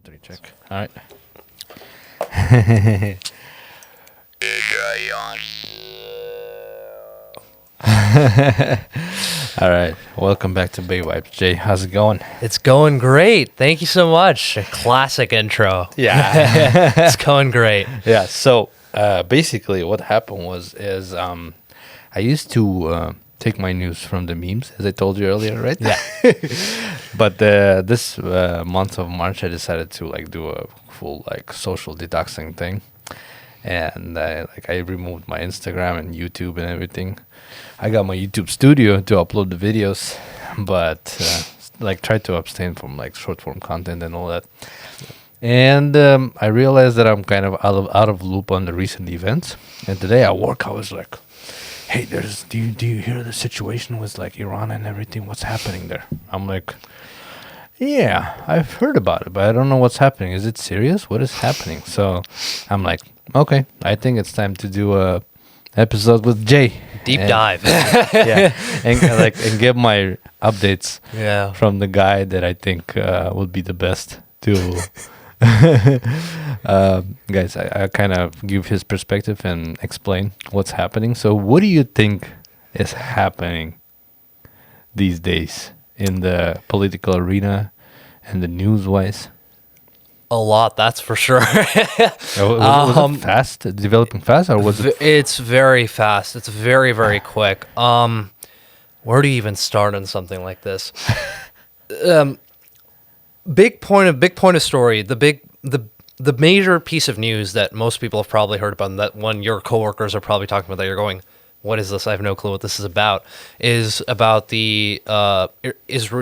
3 check. All right. All right. Welcome back to Bay Wipes. Jay, how's it going? It's going great. Thank you so much. A classic intro. Yeah. It's going great. Yeah. So basically what happened is I used to take my news from the memes, as I told you earlier, right? Yeah. But this month of March, I decided to do a full social detoxing thing. And I removed my Instagram and YouTube and everything. I got my YouTube studio to upload the videos, but tried to abstain from short form content and all that. And I realized that I'm kind of out of loop on the recent events. And today at work, I was like, "Hey, do you hear the situation with Iran and everything? What's happening there?" I'm like, "Yeah, I've heard about it, but I don't know what's happening. Is it serious? What is happening?" So I'm like, okay, I think it's time to do a episode with Jay. Deep dive. Yeah, and get my updates Yeah. from the guy that I think would be the best to. Guys, I kind of give his perspective and explain what's happening. So what do you think is happening these days in the political arena and the news-wise? A lot, that's for sure. Was it fast, developing fast, or was it? It's very fast. It's very, very quick. Where do you even start on something like this? Big point of story. The major piece of news that most people have probably heard about, and that one your coworkers are probably talking about, that you're going, "What is this? I have no clue what this is about." Is about the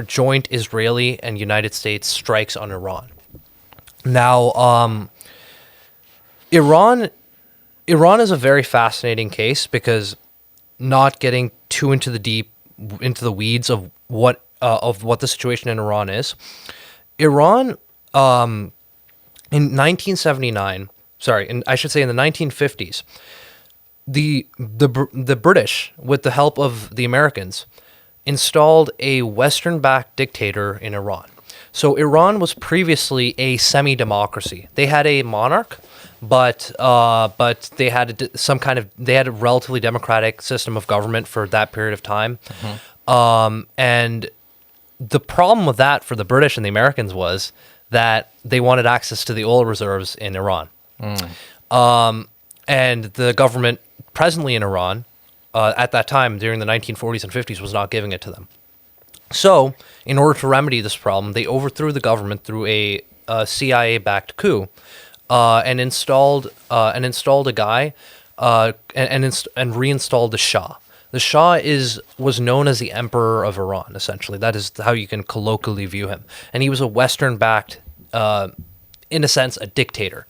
joint Israeli and United States strikes on Iran. Now, Iran is a very fascinating case because, not getting too into the weeds of what the situation in Iran is. Iran, in 1979, I should say in the 1950s, the British, with the help of the Americans, installed a Western-backed dictator in Iran. So Iran was previously a semi-democracy. They had a monarch, but they had they had a relatively democratic system of government for that period of time. Mm-hmm. And the problem with that for the British and the Americans was that they wanted access to the oil reserves in Iran. And the government presently in Iran, at that time during the 1940s and 50s, was not giving it to them. So, in order to remedy this problem, they overthrew the government through a CIA-backed coup, and installed a guy, and reinstalled the Shah. The Shah was known as the Emperor of Iran. Essentially, that is how you can colloquially view him. And he was a Western-backed, in a sense, a dictator,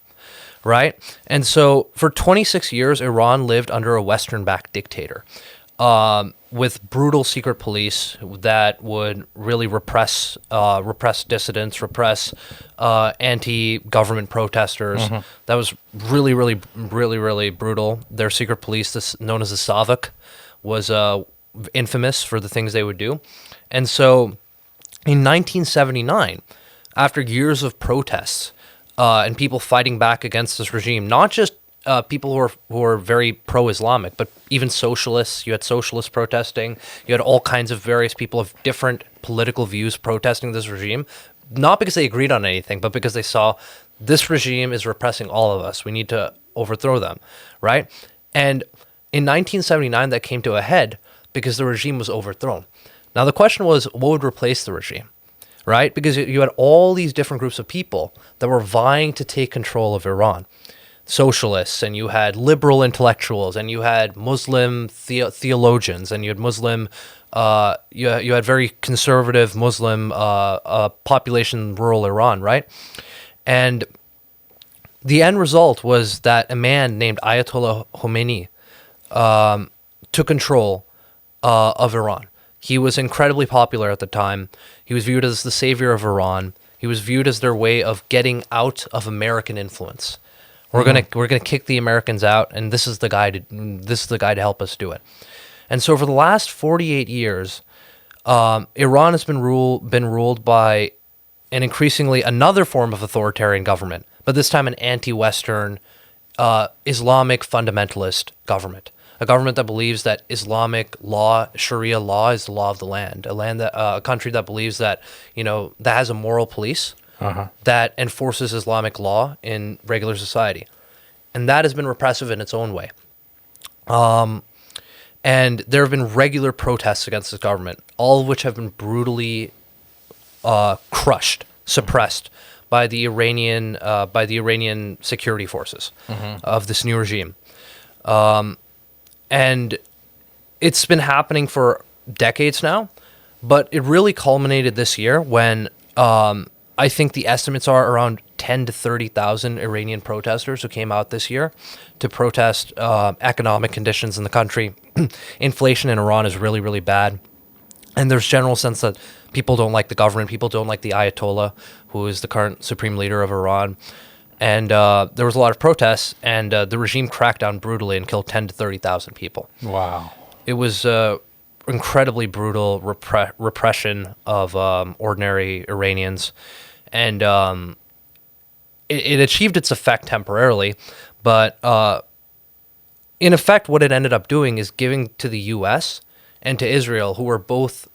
right? And so, for 26 years, Iran lived under a Western-backed dictator. With brutal secret police that would really repress dissidents, repress anti-government protesters. Mm-hmm. That was really, really, really, really brutal. Their secret police, known as the Savak, was infamous for the things they would do. And so, in 1979, after years of protests and people fighting back against this regime, not just people who are very pro-Islamic, but even socialists. You had socialists protesting. You had all kinds of various people of different political views protesting this regime, not because they agreed on anything, but because they saw this regime is repressing all of us. We need to overthrow them, right? And in 1979, that came to a head because the regime was overthrown. Now, the question was, what would replace the regime, right? Because you had all these different groups of people that were vying to take control of Iran. Socialists, and you had liberal intellectuals, and you had Muslim theologians, and you had Muslim, you had very conservative Muslim population in rural Iran, right? And the end result was that a man named Ayatollah Khomeini took control of Iran. He was incredibly popular at the time. He was viewed as the savior of Iran. He was viewed as their way of getting out of American influence. We're gonna kick the Americans out, and this is the guy to help us do it. And so for the last 48 years, Iran has been ruled by and increasingly another form of authoritarian government, but this time an anti-Western, Islamic fundamentalist government. A government that believes that Islamic law, Sharia law, is the law of the land. A country that believes that, that has a moral police that enforces Islamic law in regular society. And that has been repressive in its own way. And there have been regular protests against this government, all of which have been brutally crushed, suppressed by the Iranian security forces of this new regime. And it's been happening for decades now, but it really culminated this year when I think the estimates are around 10 to 30,000 Iranian protesters who came out this year to protest economic conditions in the country. Inflation in Iran is really, really bad. And there's general sense that people don't like the government. People don't like the Ayatollah, who is the current supreme leader of Iran. And there was a lot of protests, and the regime cracked down brutally and killed 10 to 30,000 people. Wow. It was incredibly brutal repression of ordinary Iranians. And it achieved its effect temporarily, but in effect, what it ended up doing is giving to the U.S. and to Israel, who were both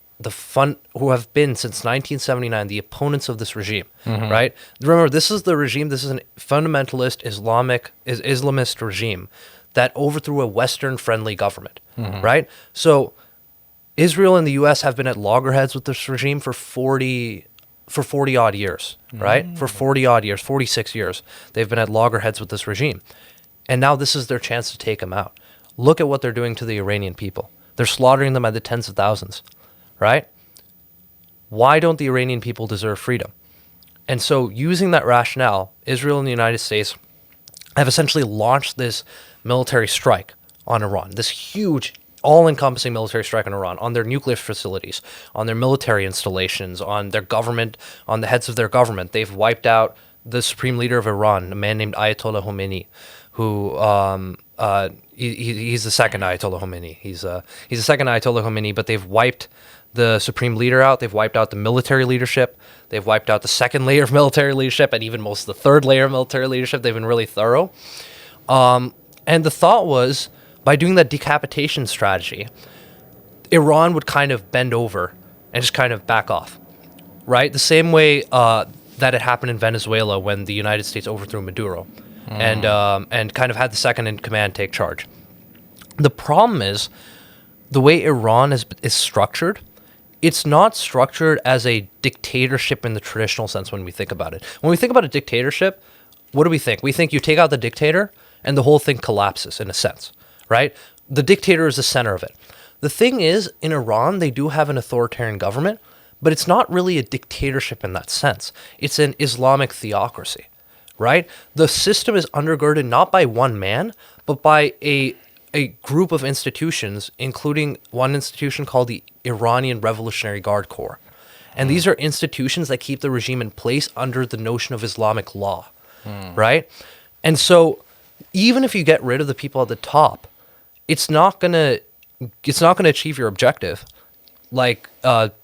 who have been since 1979 the opponents of this regime, right? Remember, this is the regime. This is an fundamentalist Islamist regime that overthrew a Western-friendly government, right? So Israel and the U.S. have been at loggerheads with this regime for 40 odd years, right? For 40 odd years, 46 years, they've been at loggerheads with this regime. And now this is their chance to take them out. Look at what they're doing to the Iranian people. They're slaughtering them by the tens of thousands, right? Why don't the Iranian people deserve freedom? And so using that rationale, Israel and the United States have essentially launched this military strike on Iran, this huge all-encompassing military strike on Iran, on their nuclear facilities, on their military installations, on their government, on the heads of their government. They've wiped out the supreme leader of Iran, a man named Ayatollah Khomeini, who he's the second Ayatollah Khomeini. He's the second Ayatollah Khomeini, but they've wiped the supreme leader out. They've wiped out the military leadership. They've wiped out the second layer of military leadership and even most of the third layer of military leadership. They've been really thorough. And the thought was, by doing that decapitation strategy, Iran would kind of bend over and just kind of back off, right? The same way that it happened in Venezuela when the United States overthrew Maduro and kind of had the second in command take charge. The problem is the way Iran is structured. It's not structured as a dictatorship in the traditional sense when we think about it. When we think about a dictatorship, what do we think? We think you take out the dictator and the whole thing collapses in a sense, right? The dictator is the center of it. The thing is, in Iran, they do have an authoritarian government, but it's not really a dictatorship in that sense. It's an Islamic theocracy, right? The system is undergirded not by one man, but by a group of institutions, including one institution called the Iranian Revolutionary Guard Corps. And these are institutions that keep the regime in place under the notion of Islamic law, right? And so even if you get rid of the people at the top, it's not gonna achieve your objective like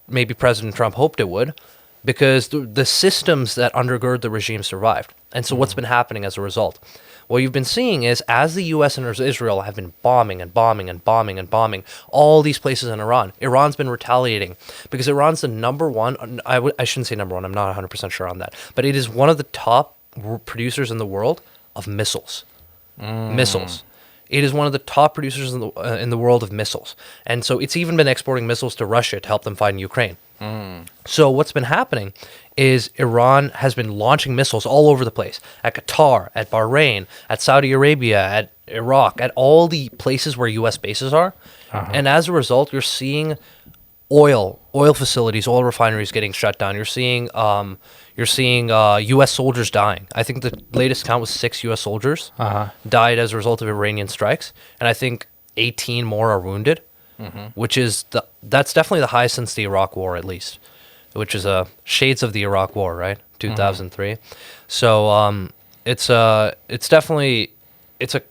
maybe President Trump hoped it would, because the systems that undergird the regime survived. And so what's been happening as a result? What you've been seeing is, as the U.S. and Israel have been bombing all these places in Iran, Iran's been retaliating because Iran's the number one, I shouldn't say number one, I'm not 100% sure on that, but it is one of the top producers in the world of missiles. Missiles. It is one of the top producers in the world of missiles. And so it's even been exporting missiles to Russia to help them fight in Ukraine. So what's been happening is Iran has been launching missiles all over the place, at Qatar, at Bahrain, at Saudi Arabia, at Iraq, at all the places where U.S. bases are. And as a result, you're seeing oil facilities, oil refineries getting shut down. You're seeing U.S. soldiers dying. I think the latest count was 6 U.S. soldiers died as a result of Iranian strikes, and I think 18 more are wounded, which is that's definitely the highest since the Iraq War, at least, which is shades of the Iraq War, right? 2003. So it's definitely a.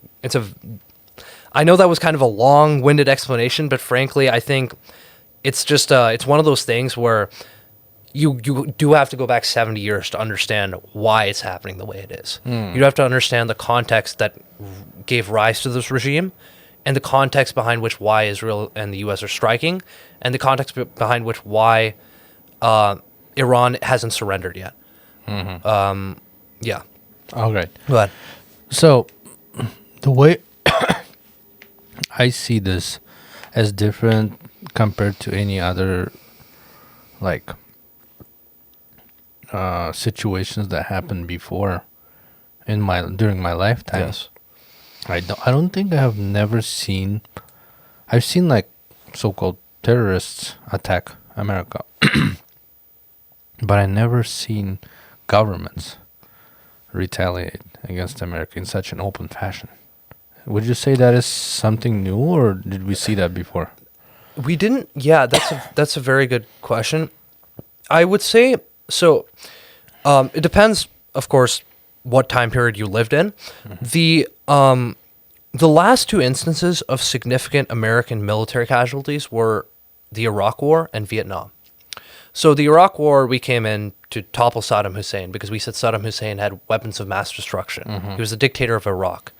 I know that was kind of a long-winded explanation, but frankly, I think it's just it's one of those things where you do have to go back 70 years to understand why it's happening the way it is. You have to understand the context that gave rise to this regime, and the context behind which why Israel and the U.S. are striking, and the context behind which why Iran hasn't surrendered yet. Yeah. All right. Go ahead. So, the way I see this as different compared to any other, like, situations that happened before during my lifetime. Yes. I don't think I've seen like so-called terrorists attack America, but I never seen governments retaliate against America in such an open fashion. Would you say that is something new, or did we see that before? We didn't. Yeah, that's a very good question. I would say so. It depends, of course, what time period you lived in. The last two instances of significant American military casualties were the Iraq War and Vietnam. So the Iraq War, we came in to topple Saddam Hussein because we said Saddam Hussein had weapons of mass destruction. He was the dictator of Iraq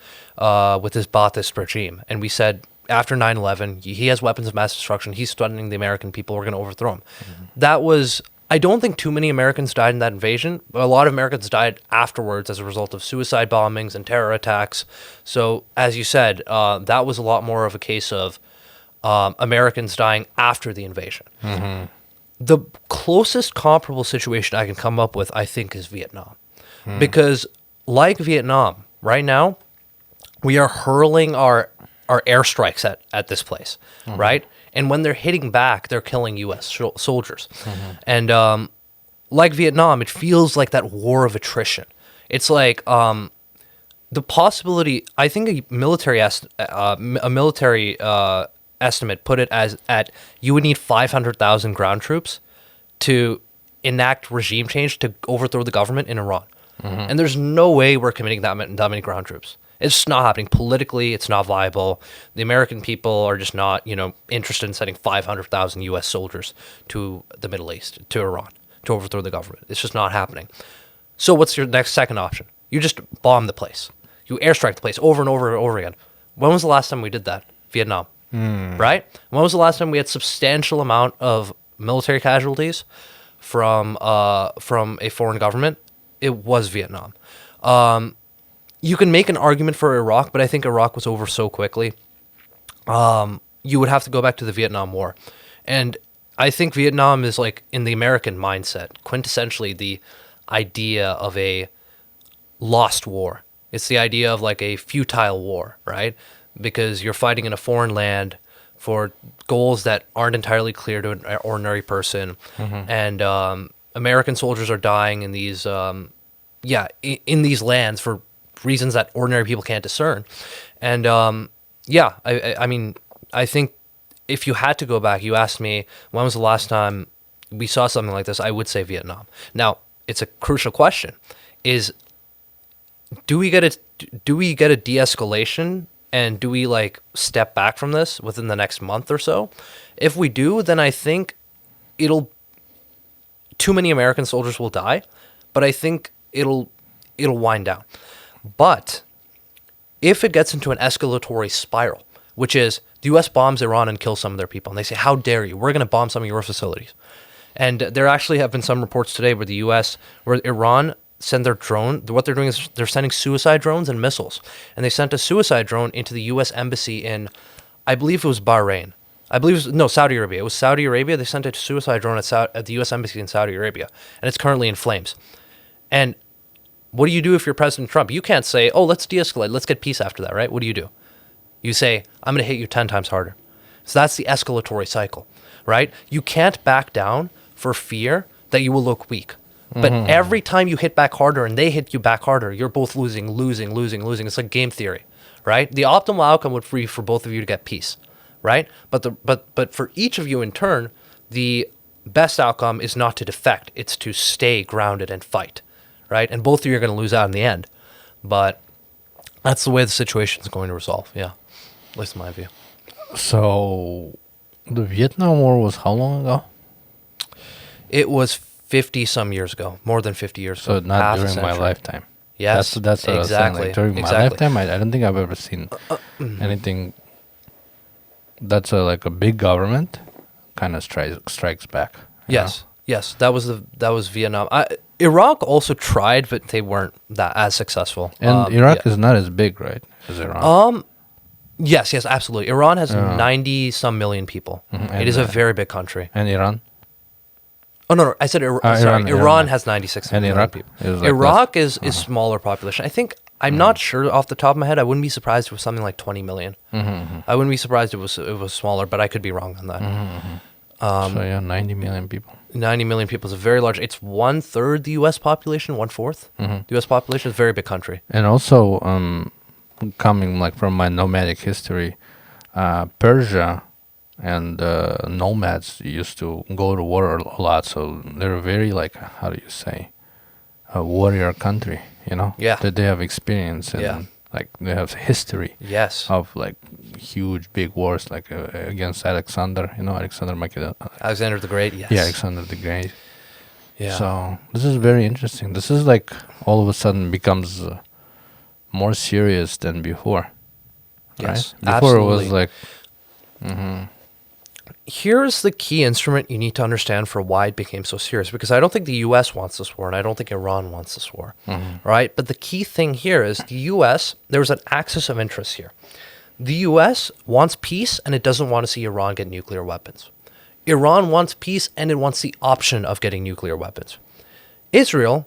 with his Ba'athist regime. And we said, after 9/11, he has weapons of mass destruction. He's threatening the American people. We're going to overthrow him. That was... I don't think too many Americans died in that invasion, but a lot of Americans died afterwards as a result of suicide bombings and terror attacks. So, as you said, that was a lot more of a case of Americans dying after the invasion. The closest comparable situation I can come up with, I think, is Vietnam. Because, like Vietnam, right now, we are hurling our airstrikes at this place, right? And when they're hitting back, they're killing U.S. soldiers. And like Vietnam, it feels like that war of attrition. It's like the possibility. I think a military estimate put it as at you would need 500,000 ground troops to enact regime change to overthrow the government in Iran. And there's no way we're committing that many ground troops. It's just not happening. Politically, it's not viable. The American people are just not, interested in sending 500,000 U.S. soldiers to the Middle East, to Iran, to overthrow the government. It's just not happening. So what's your second option? You just bomb the place. You airstrike the place over and over and over again. When was the last time we did that? Vietnam, right? When was the last time we had substantial amount of military casualties from a foreign government? It was Vietnam. You can make an argument for Iraq, but I think Iraq was over so quickly. You would have to go back to the Vietnam War. And I think Vietnam is like, in the American mindset, quintessentially the idea of a lost war. It's the idea of like a futile war, right? Because you're fighting in a foreign land for goals that aren't entirely clear to an ordinary person. And American soldiers are dying in these, in these lands for reasons that ordinary people can't discern. And I mean, I think if you had to go back, you asked me, when was the last time we saw something like this? I would say Vietnam. Now, it's a crucial question. Do we get a de-escalation, and do we like step back from this within the next month or so? If we do, then I think too many American soldiers will die, but I think it'll wind down. But if it gets into an escalatory spiral, which is the U.S. bombs Iran and kills some of their people, and they say, how dare you? We're going to bomb some of your facilities. And there actually have been some reports today where Iran send their drone. What they're doing is they're sending suicide drones and missiles. And they sent a suicide drone into the U.S. embassy in, I believe it was Bahrain. Saudi Arabia. It was Saudi Arabia. They sent a suicide drone at the U.S. embassy in Saudi Arabia. And it's currently in flames. And what do you do if you're President Trump? You can't say, oh, let's de-escalate. Let's get peace after that, right? What do? You say, I'm going to hit you 10 times harder. So that's the escalatory cycle, right? You can't back down for fear that you will look weak. But every time you hit back harder and they hit you back harder, you're both losing. It's like game theory, right? The optimal outcome would be for both of you to get peace, right? But for each of you in turn, the best outcome is not to defect. It's to stay grounded and fight. Right? And both of you are going to lose out in the end. But that's the way the situation is going to resolve. Yeah. At least in my view. So, the Vietnam War was how long ago? It was 50 some years ago, more than 50 years So ago. not half a during my century. lifetime. Yes, That's what I was saying. Like, during my lifetime, I don't think I've ever seen anything that's like a big government kind of strikes back. you know? Yes, that was Vietnam. Iraq also tried, but they weren't that as successful. And Iraq yeah. is not as big, right, as Iran. Yes, absolutely. Iran has 90 some million people. And, It is a very big country. And Iran? Oh no, I said sorry. Iran has 96 And million Iraq people. is like Iraq is smaller population. I think I'm not sure off the top of my head. I wouldn't be surprised if it was something like 20 million. I wouldn't be surprised if it was smaller, but I could be wrong on that. So yeah, 90 million people. 90 million people is a very large. It's 1/3 the U.S. population, 1/4. The U.S. population is a very big country. And also, coming like from my nomadic history, Persia and nomads used to go to war a lot. So they're very like, how do you say, a warrior country. You know, Yeah. that they have experience and Yeah. like they have history Yes. of like huge big wars like against Alexander. You know, Alexander Makedon. Alexander the Great. Yes. Yeah, Alexander the Great. Yeah. So this is very interesting. This is like all of a sudden becomes more serious than before. Yes, Right? Before it was absolutely. like, Here's the key instrument you need to understand for why it became so serious. Because I don't think the U.S. wants this war, and I don't think Iran wants this war. Right? But the key thing here is the U.S., there's an axis of interest here. The U.S. wants peace, and it doesn't want to see Iran get nuclear weapons. Iran wants peace, and it wants the option of getting nuclear weapons. Israel,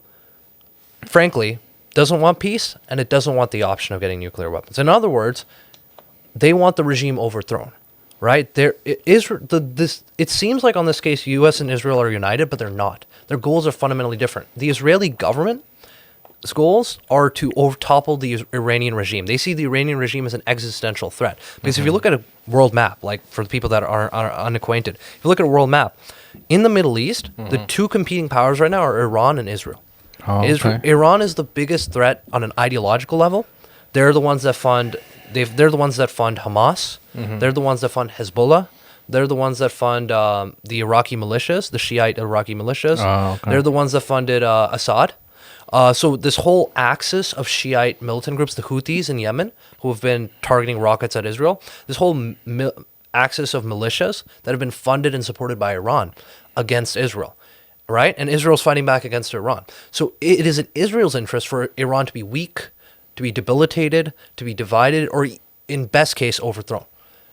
frankly, doesn't want peace, and it doesn't want the option of getting nuclear weapons. In other words, they want the regime overthrown, right? It seems like on this case, U.S. and Israel are united, but they're not. Their goals are fundamentally different. The Israeli government's goals are to topple the Iranian regime. They see the Iranian regime as an existential threat. Because if you look at a world map, like for the people that are unacquainted, if you look at a world map, in the Middle East, the two competing powers right now are Iran and Israel. oh, okay. Iran is the biggest threat on an ideological level. They're the ones that fund. They're the ones that fund Hamas. They're the ones that fund Hezbollah. They're the ones that fund the Iraqi militias, the Shiite Iraqi militias. Oh, okay. They're the ones that funded Assad. So this whole axis of Shiite militant groups, the Houthis in Yemen, who have been targeting rockets at Israel, this whole axis of militias that have been funded and supported by Iran against Israel. Right? And Israel's fighting back against Iran. So it is in Israel's interest for Iran to be weak, to be debilitated, to be divided, or in best case, overthrown.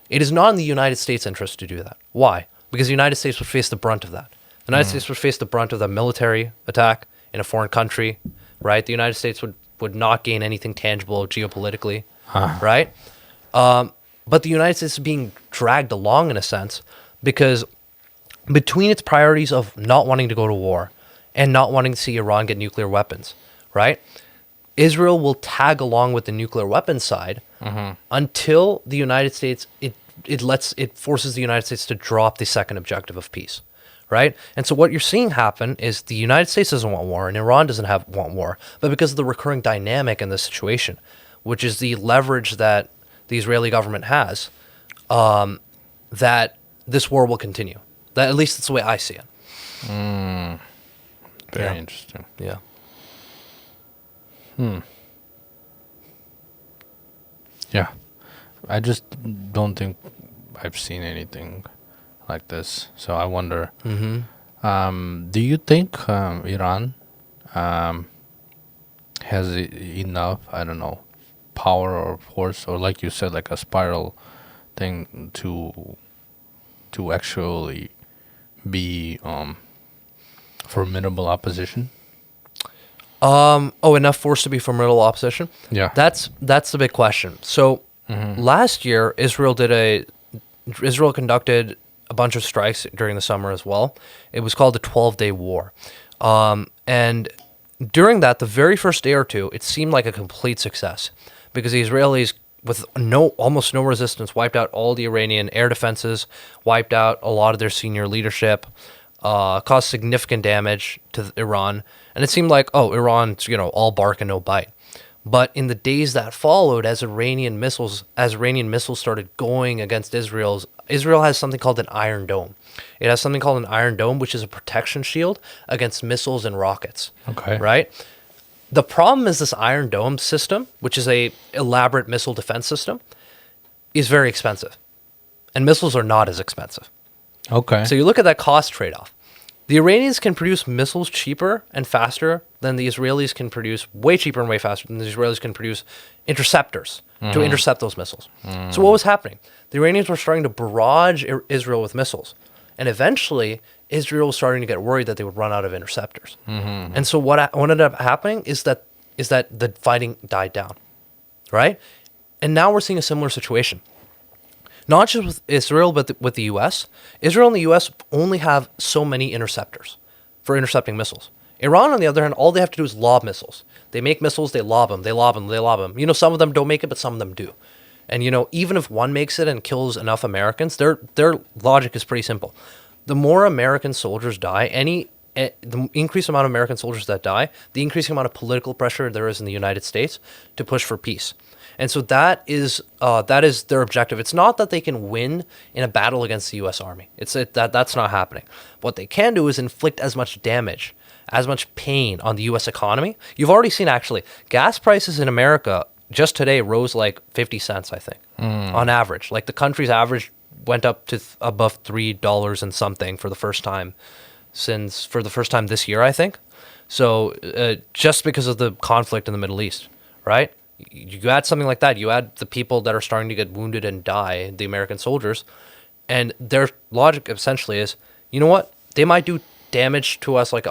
It is not in the United States' interest to do that. Why? Because the United States would face the brunt of that. The United States would face the brunt of the military attack in a foreign country, right? The United States would not gain anything tangible geopolitically, right? But the United States is being dragged along in a sense because between its priorities of not wanting to go to war and not wanting to see Iran get nuclear weapons, right? Israel will tag along with the nuclear weapons side until the United States it forces the United States to drop the second objective of peace, right? And so what you're seeing happen is the United States doesn't want war and Iran doesn't want war, but because of the recurring dynamic in this situation, which is the leverage that the Israeli government has, that this war will continue. That at least that's the way I see it. Very interesting. Yeah. Yeah. I just don't think I've seen anything like this. So I wonder, do you think Iran has enough, I don't know, power or force, or like you said, like a spiral thing to actually be formidable opposition? Enough force to be formidable opposition? Yeah. That's the big question. So last year, Israel conducted a bunch of strikes during the summer as well. It was called the 12-Day War. And during that, the very first day or two, it seemed like a complete success because the Israelis, with almost no resistance, wiped out all the Iranian air defenses, wiped out a lot of their senior leadership, caused significant damage to Iran. And it seemed like, Iran's, all bark and no bite. But in the days that followed, as Iranian missiles started going against Israel has something called an Iron Dome. It has something called an Iron Dome, which is a protection shield against missiles and rockets. Okay. Right? The problem is this Iron Dome system, which is a elaborate missile defense system, is very expensive. And missiles are not as expensive. Okay. So you look at that cost trade-off. The Iranians can produce missiles cheaper and faster than the Israelis can produce, way cheaper and way faster than the Israelis can produce interceptors to intercept those missiles. So what was happening? The Iranians were starting to barrage Israel with missiles. And eventually, Israel was starting to get worried that they would run out of interceptors. And so what ended up happening is that the fighting died down, right? And now we're seeing a similar situation. Not just with Israel, but with the U.S. Israel and the U.S. only have so many interceptors for intercepting missiles. Iran, on the other hand, all they have to do is lob missiles. They make missiles, they lob them, they lob them, they lob them. You know, some of them don't make it, but some of them do. And, you know, even if one makes it and kills enough Americans, their logic is pretty simple. The more American soldiers die, the increased amount of American soldiers that die, the increasing amount of political pressure there is in the United States to push for peace. And so that is their objective. It's not that they can win in a battle against the U.S. Army. That's not happening. What they can do is inflict as much damage, as much pain on the U.S. economy. You've already seen, actually, gas prices in America just today rose like 50 cents, I think, on average. Like the country's average went up to above $3 and something for the first time this year, I think. So just because of the conflict in the Middle East, right? You add something like that, you add the people that are starting to get wounded and die, the American soldiers, and their logic essentially is, you know what? They might do damage to us like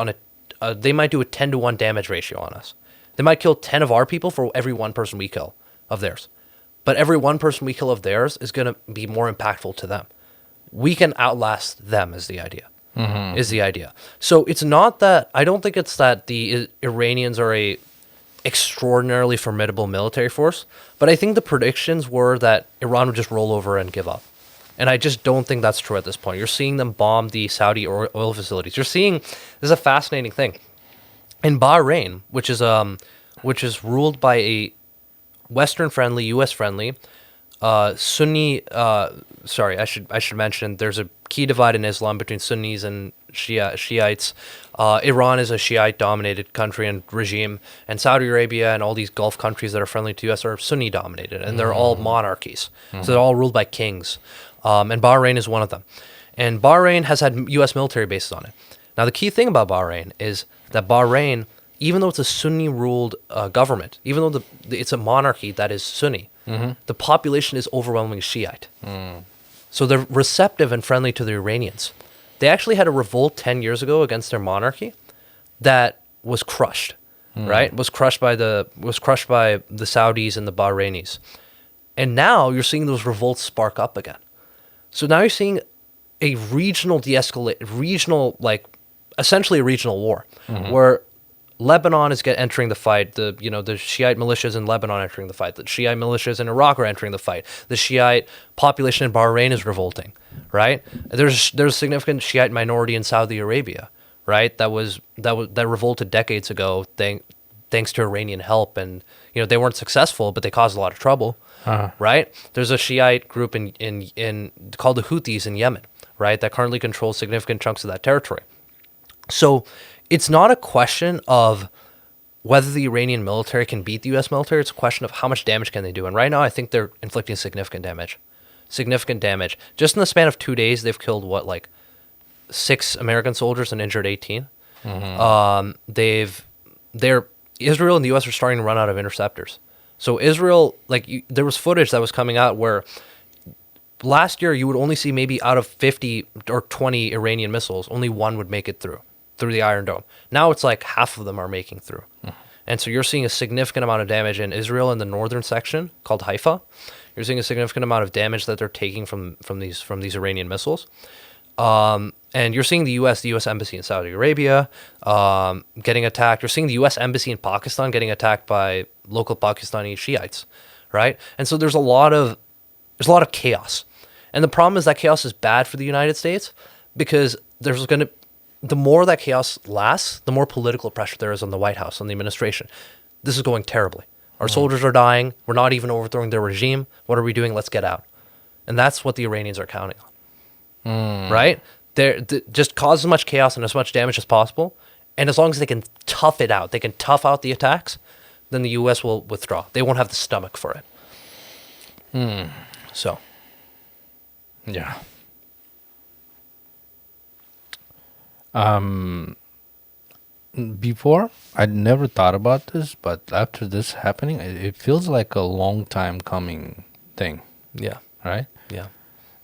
they might do a 10-to-1 damage ratio on us. They might kill 10 of our people for every one person we kill of theirs. But every one person we kill of theirs is going to be more impactful to them. We can outlast them is the idea. So it's not that, I don't think it's that the Iranians are a extraordinarily formidable military force, but I think the predictions were that Iran would just roll over and give up. And I just don't think that's true at this point. You're seeing them bomb the Saudi oil facilities. This is a fascinating thing. In Bahrain, which is ruled by a Western-friendly, U.S.-friendly, Sunni. I should mention there's a key divide in Islam between Sunnis and Shiites. Iran is a Shiite-dominated country and regime, and Saudi Arabia and all these Gulf countries that are friendly to U.S. are Sunni-dominated, and they're all monarchies. So they're all ruled by kings, and Bahrain is one of them. And Bahrain has had U.S. military bases on it. Now, the key thing about Bahrain is that Bahrain, even though it's a Sunni-ruled government, even though it's a monarchy that is Sunni, the population is overwhelmingly Shiite. So they're receptive and friendly to the Iranians. They actually had a revolt 10 years ago against their monarchy that was crushed, right? Was crushed by the Saudis and the Bahrainis. And now you're seeing those revolts spark up again. So now you're seeing a regional essentially a regional war, where Lebanon is entering the fight. The Shiite militias in Lebanon are entering the fight. The Shiite militias in Iraq are entering the fight. The Shiite population in Bahrain is revolting, right? There's a significant Shiite minority in Saudi Arabia, right? That revolted decades ago, thanks to Iranian help, and they weren't successful, but they caused a lot of trouble, right? There's a Shiite group in called the Houthis in Yemen, right? That currently controls significant chunks of that territory. So it's not a question of whether the Iranian military can beat the U.S. military. It's a question of how much damage can they do. And right now, I think they're inflicting significant damage. Just in the span of 2 days, they've killed, 6 American soldiers and injured 18. Israel and the U.S. are starting to run out of interceptors. So Israel, there was footage that was coming out where last year you would only see maybe out of 50 or 20 Iranian missiles, only one would make it through the Iron Dome. Now it's like half of them are making through. And so you're seeing a significant amount of damage in Israel in the northern section called Haifa. You're seeing a significant amount of damage that they're taking from these Iranian missiles. And you're seeing the U.S. embassy in Saudi Arabia getting attacked. You're seeing the U.S. embassy in Pakistan getting attacked by local Pakistani Shiites, right? And so there's a lot of chaos. And the problem is that chaos is bad for the United States because the more that chaos lasts, the more political pressure there is on the White House, on the administration. This is going terribly, Our soldiers are dying. We're not even overthrowing their regime. What are we doing? Let's get out. And that's what the Iranians are counting on, right? Just cause as much chaos and as much damage as possible. And as long as they can tough it out, they can tough out the attacks, then the U.S. will withdraw. They won't have the stomach for it. So, Yeah. Before, I'd never thought about this, but after this happening, it feels like a long time coming thing, yeah, right? yeah.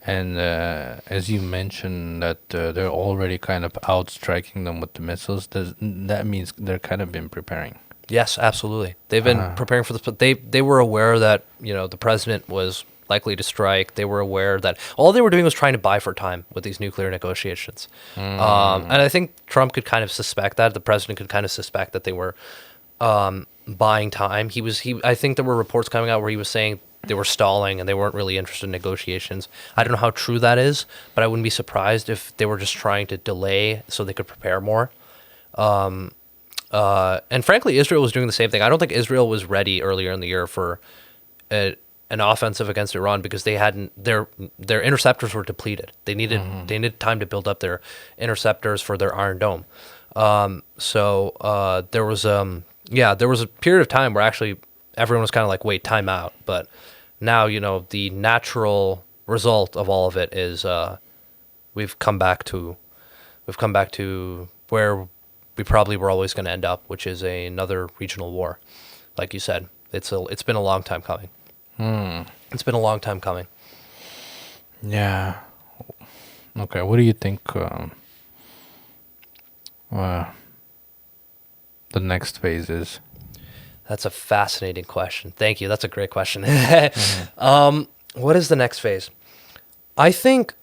And as you mentioned that they're already kind of outstriking them with the missiles, that means they're kind of been preparing. Yes, absolutely. They've been preparing for this, but they were aware that, the president was likely to strike. They were aware that all they were doing was trying to buy for time with these nuclear negotiations. And I think Trump could kind of suspect that. The president could kind of suspect that they were buying time. I think there were reports coming out where he was saying they were stalling and they weren't really interested in negotiations. I don't know how true that is, but I wouldn't be surprised if they were just trying to delay so they could prepare more. And frankly, Israel was doing the same thing. I don't think Israel was ready earlier in the year for an offensive against Iran because they hadn't their interceptors were depleted. They needed time to build up their interceptors for their Iron Dome. So there was a period of time where actually everyone was kind of like, wait, time out. But now, the natural result of all of it is we've come back to where we probably were always going to end up, which is another regional war. Like you said, it's been a long time coming. It's been a long time coming. Yeah. Okay. What do you think the next phase is? That's a fascinating question. Thank you. That's a great question. What is the next phase? I think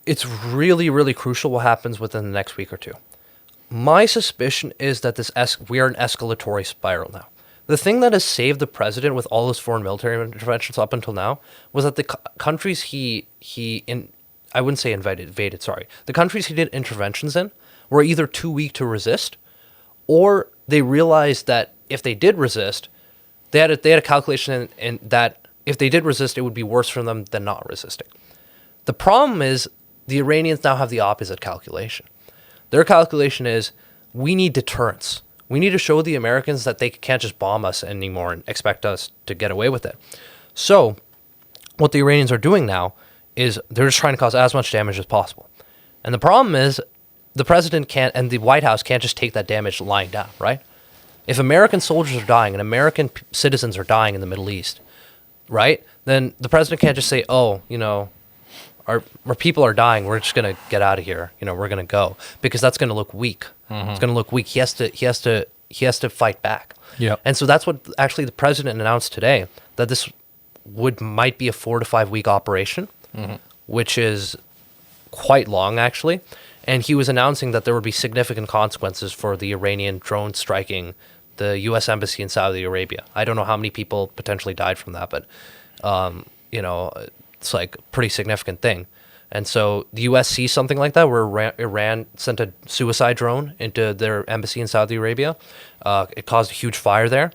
it's really, really crucial what happens within the next week or two. My suspicion is that we are in escalatory spiral now. The thing that has saved the president with all his foreign military interventions up until now was that the countries I wouldn't say invaded, sorry. The countries he did interventions in were either too weak to resist, or they realized that if they did resist, they had a calculation in that if they did resist, it would be worse for them than not resisting. The problem is the Iranians now have the opposite calculation. Their calculation is, we need deterrence. We need to show the Americans that they can't just bomb us anymore and expect us to get away with it. So what the Iranians are doing now is they're just trying to cause as much damage as possible. And the problem is the president can't, and the White House can't just take that damage lying down, right? If American soldiers are dying and American citizens are dying in the Middle East, right, then the president can't just say, our people are dying, we're just going to get out of here, we're going to go, because that's going to look weak. It's going to look weak. He has to fight back. Yeah. And so that's what actually the president announced today, that this might be a 4 to 5 week operation, which is quite long actually. And he was announcing that there would be significant consequences for the Iranian drone striking the U.S. embassy in Saudi Arabia. I don't know how many people potentially died from that, but it's like a pretty significant thing. And so the U.S. sees something like that where Iran sent a suicide drone into their embassy in Saudi Arabia. It caused a huge fire there.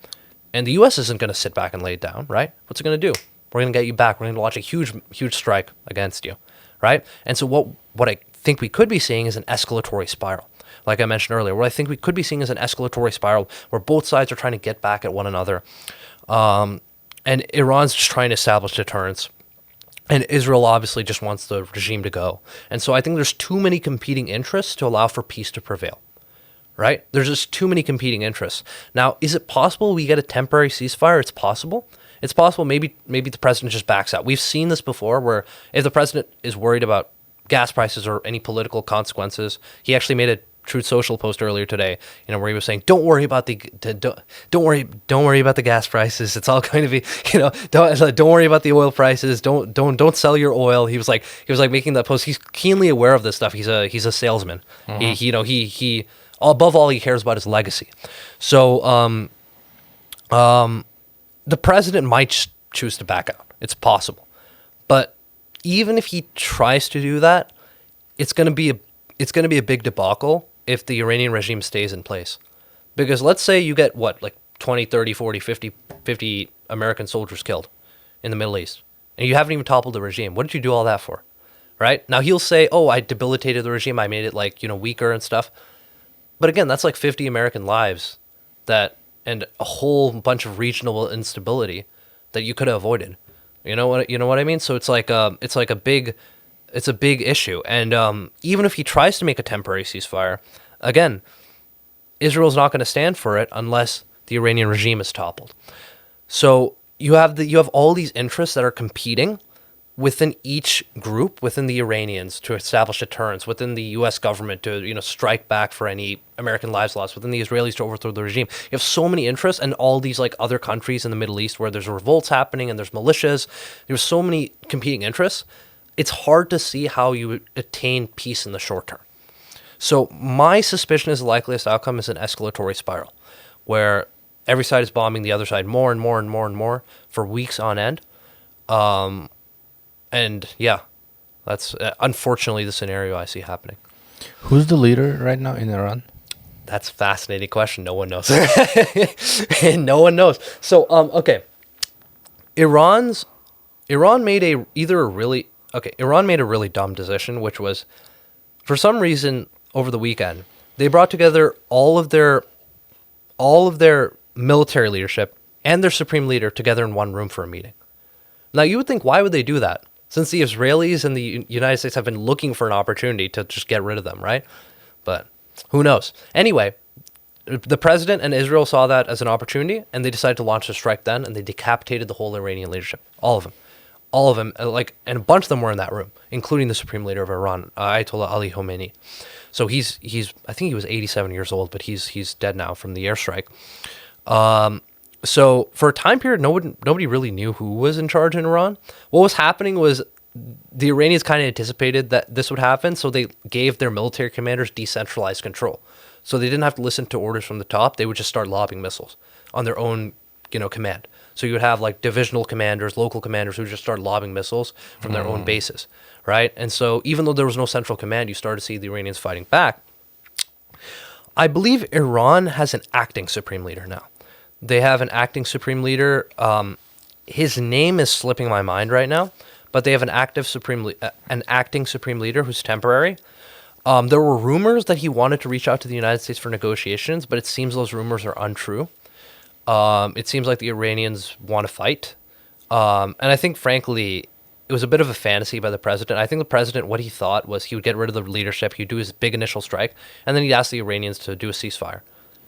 And the U.S. isn't going to sit back and lay it down, right? What's it going to do? We're going to get you back. We're going to launch a huge strike against you, right? And so what I think we could be seeing is an escalatory spiral. Like I mentioned earlier, what I think we could be seeing is an escalatory spiral where both sides are trying to get back at one another. And Iran's just trying to establish deterrence. And Israel obviously just wants the regime to go. And so I think there's too many competing interests to allow for peace to prevail, right? There's just too many competing interests. Now, is it possible we get a temporary ceasefire? It's possible. It's possible maybe the president just backs out. We've seen this before where if the president is worried about gas prices or any political consequences, he actually made a Truth Social post earlier today, where he was saying, "Don't worry about don't worry about the gas prices. It's all going to be, don't worry about the oil prices. Don't sell your oil." He was making that post. He's keenly aware of this stuff. He's a salesman. He above all he cares about his legacy. So the president might choose to back out. It's possible, but even if he tries to do that, it's going to be a big debacle if the Iranian regime stays in place. Because let's say you get, 20 20, 30, 40, 50 American soldiers killed in the Middle East. And you haven't even toppled the regime. What did you do all that for? Right? Now he'll say, oh, I debilitated the regime. I made it weaker and stuff. But again, that's like 50 American lives and a whole bunch of regional instability that you could have avoided. You know what I mean? So it's a big issue. And even if he tries to make a temporary ceasefire, again, Israel's not going to stand for it unless the Iranian regime is toppled. So you have all these interests that are competing within each group, within the Iranians to establish deterrence, within the U.S. government to strike back for any American lives lost, within the Israelis to overthrow the regime. You have so many interests, and all these other countries in the Middle East where there's revolts happening and there's militias. There's so many competing interests. It's hard to see how you would attain peace in the short term. So my suspicion is the likeliest outcome is an escalatory spiral, where every side is bombing the other side more and more and more and more for weeks on end. And yeah, that's unfortunately the scenario I see happening. Who's the leader right now in Iran? That's a fascinating question. No one knows. No one knows. So, okay. Iran made a really dumb decision, which was, for some reason, over the weekend, they brought together all of their military leadership and their supreme leader together in one room for a meeting. Now, you would think, why would they do that? Since the Israelis and the United States have been looking for an opportunity to just get rid of them, right? But who knows? Anyway, the president and Israel saw that as an opportunity, and they decided to launch a strike then, and they decapitated the whole Iranian leadership. All of them, and a bunch of them were in that room, including the supreme leader of Iran, Ayatollah Ali Khamenei. So he's I think he was 87 years old, but he's dead now from the airstrike. So for a time period, nobody really knew who was in charge in Iran. What was happening was the Iranians kind of anticipated that this would happen, so they gave their military commanders decentralized control. So they didn't have to listen to orders from the top. They would just start lobbing missiles on their own, command. So you would have divisional commanders, local commanders who would just start lobbing missiles from their own bases, right? And so even though there was no central command, you started to see the Iranians fighting back. I believe Iran has an acting supreme leader now. They have an acting supreme leader. His name is slipping my mind right now, but they have an acting supreme leader who's temporary. There were rumors that he wanted to reach out to the United States for negotiations, but it seems those rumors are untrue. It seems like the Iranians want to fight. And I think, frankly, it was a bit of a fantasy by the president. I think the president, what he thought was he would get rid of the leadership, he'd do his big initial strike, and then he'd ask the Iranians to do a ceasefire.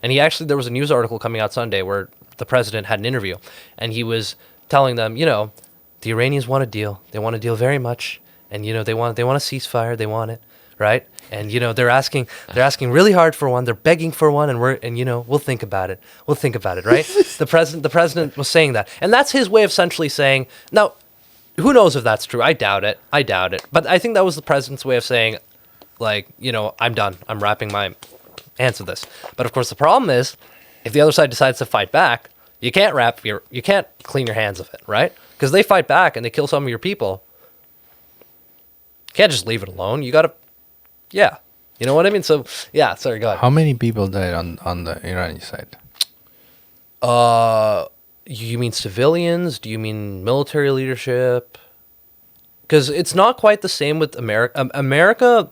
And there was a news article coming out Sunday where the president had an interview, and he was telling them, the Iranians want a deal. They want a deal very much, and they want a ceasefire. They want it, right? And they're asking really hard for one. They're begging for one, and we'll think about it. We'll think about it, right? The president was saying that, and that's his way of essentially saying. Now, who knows if that's true? I doubt it. But I think that was the president's way of saying, I'm done. I'm wrapping my hands with this. But of course, the problem is, if the other side decides to fight back, you can't clean your hands of it, right? Because they fight back and they kill some of your people. You can't just leave it alone. You gotta, yeah, you know what I mean. So yeah, sorry, go ahead. How many people died on the Iranian side? You mean civilians? Do you mean military leadership? Because it's not quite the same with America.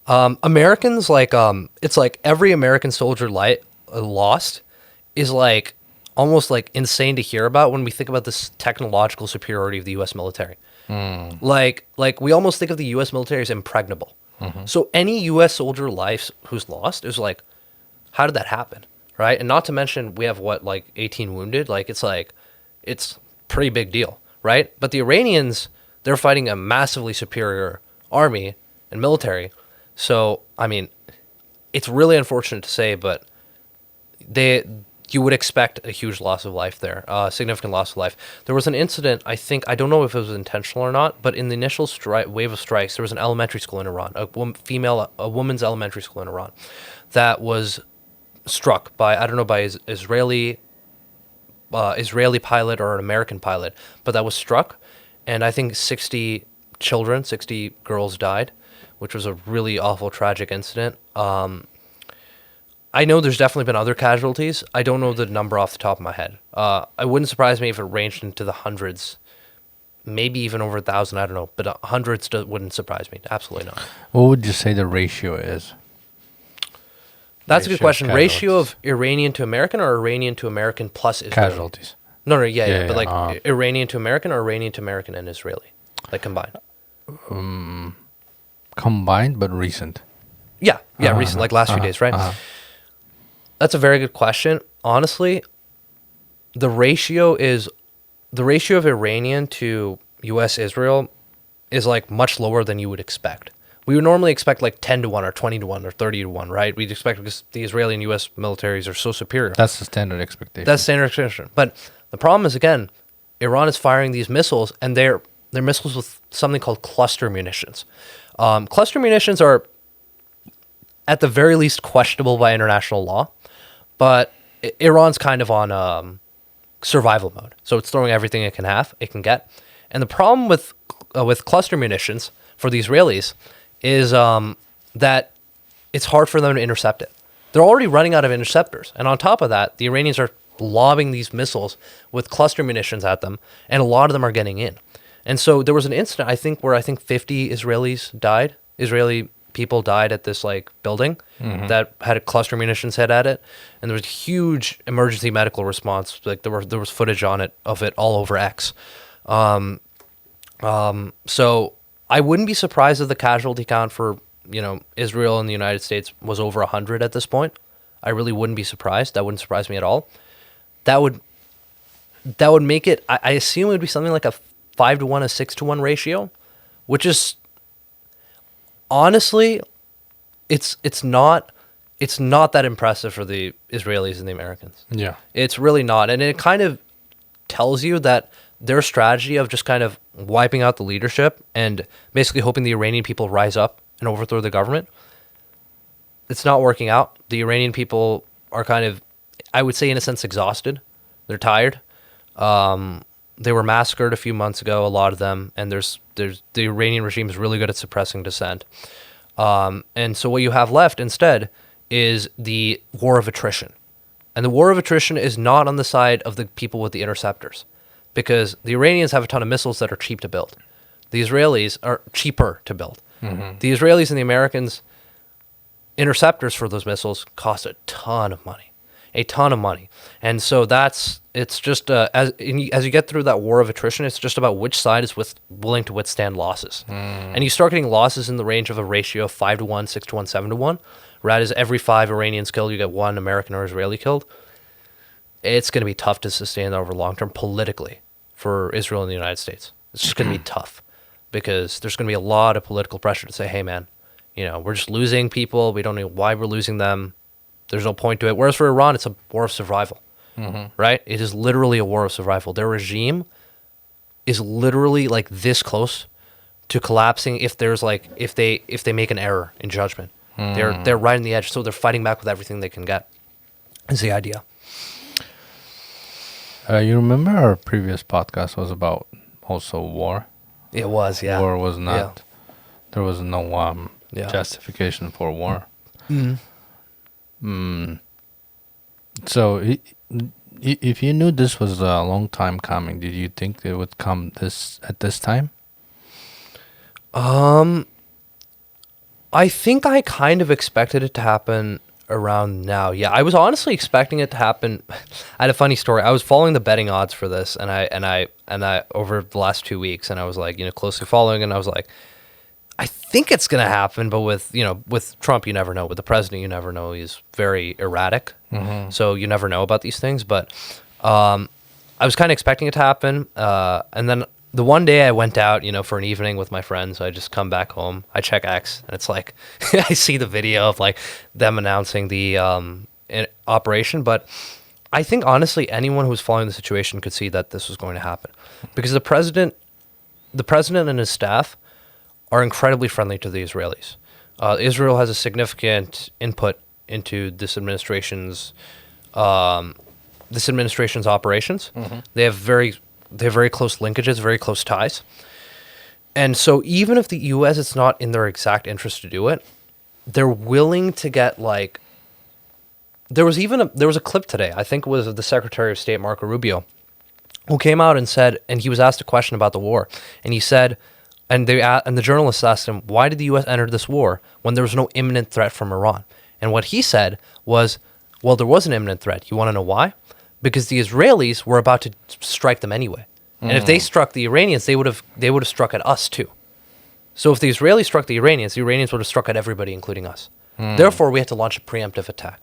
Americans it's like every American soldier lost is almost insane to hear about when we think about this technological superiority of the U.S. military. We almost think of the U.S. military as impregnable. Mm-hmm. So any U.S. soldier life who's lost is how did that happen, right? And not to mention we have 18 wounded. It's pretty big deal, right? But the Iranians, they're fighting a massively superior army and military. So, I mean, it's really unfortunate to say, but you would expect a huge loss of life there, significant loss of life. There was an incident, I don't know if it was intentional or not, but in the initial wave of strikes, there was an elementary school in Iran, a woman's elementary school in Iran, that was struck by, I don't know, by Israeli pilot or an American pilot, but that was struck, and I think 60 girls died, which was a really awful, tragic incident. I know there's definitely been other casualties. I don't know the number off the top of my head. It wouldn't surprise me if it ranged into the hundreds, maybe even over 1,000. I don't know, but hundreds wouldn't surprise me. Absolutely not. What would you say the ratio is? That's a good Ratio of question. Ratio of casualties. Iranian to American or Iranian to American plus Israeli? Casualties. No, yeah. But Yeah, like Iranian to American or Iranian to American and Israeli, like combined. Combined but recent. Yeah, recent, like last few days, right? That's a very good question. Honestly, the ratio of Iranian to U.S. Israel is like much lower than you would expect. We would normally expect like 10 to 1 or 20 to 1 or 30 to 1, right? We'd expect because the Israeli and U.S. militaries are so superior. That's the standard expectation. That's standard expectation. But the problem is, again, Iran is firing these missiles, and they're missiles with something called cluster munitions. Cluster munitions are, at the very least, questionable by international law, but Iran's kind of on survival mode, so it's throwing everything it can get. And the problem with cluster munitions for the Israelis is that it's hard for them to intercept it. They're already running out of interceptors, and on top of that, the Iranians are lobbing these missiles with cluster munitions at them, and a lot of them are getting in. And so there was an incident, where 50 Israeli people died at this like building that had a cluster munitions hit at it, and there was huge emergency medical response. Like there was footage of it all over X. So I wouldn't be surprised if the casualty count for Israel and the United States was over 100 at this point. I really wouldn't be surprised. That wouldn't surprise me at all. That would make it. I assume it would be something like a 5 to 1, a 6 to 1 ratio, which is honestly, it's not that impressive for the Israelis and the Americans. Yeah. It's really not, and it kind of tells you that their strategy of just kind of wiping out the leadership and basically hoping the Iranian people rise up and overthrow the government, it's not working out. The Iranian people are kind of, I would say, in a sense, exhausted. They're tired. They were massacred a few months ago, a lot of them, and there's the Iranian regime is really good at suppressing dissent. And so what you have left instead is the war of attrition. And the war of attrition is not on the side of the people with the interceptors, because the Iranians have a ton of missiles that are cheap to build. The Israelis are cheaper to build. Mm-hmm. The Israelis and the Americans, interceptors for those missiles cost a ton of money. And so it's just as you get through that war of attrition, it's just about which side is willing to withstand losses. And you start getting losses in the range of a ratio of 5 to 1, 6 to 1, 7 to 1. Whereas every 5 Iranians killed, you get 1 American or Israeli killed. It's going to be tough to sustain that over long term politically for Israel and the United States. It's just going to be tough because there's going to be a lot of political pressure to say, hey, man, we're just losing people. We don't know why we're losing them. There's no point to it. Whereas for Iran, it's a war of survival, right? It is literally a war of survival. Their regime is literally like this close to collapsing if they make an error in judgment. They're right on the edge, so they're fighting back with everything they can get. Is the idea. You remember our previous podcast was about also war? It was, yeah. War was not. Yeah. There was no justification for war. So, if you knew this was a long time coming, did you think it would come at this time? I think I kind of expected it to happen around now. Yeah, I was honestly expecting it to happen. I had a funny story. I was following the betting odds for this, and I over the last 2 weeks, and I was like, closely following, and I was like, I think it's gonna happen, but with Trump, you never know. With the president, you never know. He's very erratic, so you never know about these things. But I was kind of expecting it to happen, and then the one day I went out, for an evening with my friends. I just come back home. I check X, and it's like I see the video of like them announcing the operation. But I think honestly, anyone who was following the situation could see that this was going to happen, because the president and his staff are incredibly friendly to the Israelis. Israel has a significant input into this administration's operations. They have very close linkages, very close ties. And so even if the U.S. it's not in their exact interest to do it, they're willing to get like there was a clip today, I think it was of the Secretary of State, Marco Rubio, who came out and said, and he was asked a question about the war, and he said, and the journalists asked him, why did the U.S. enter this war when there was no imminent threat from Iran? And what he said was, well, there was an imminent threat. You want to know why? Because the Israelis were about to strike them anyway. And if they struck the Iranians, they would have struck at us too. So if the Israelis struck the Iranians would have struck at everybody, including us. Therefore, we had to launch a preemptive attack.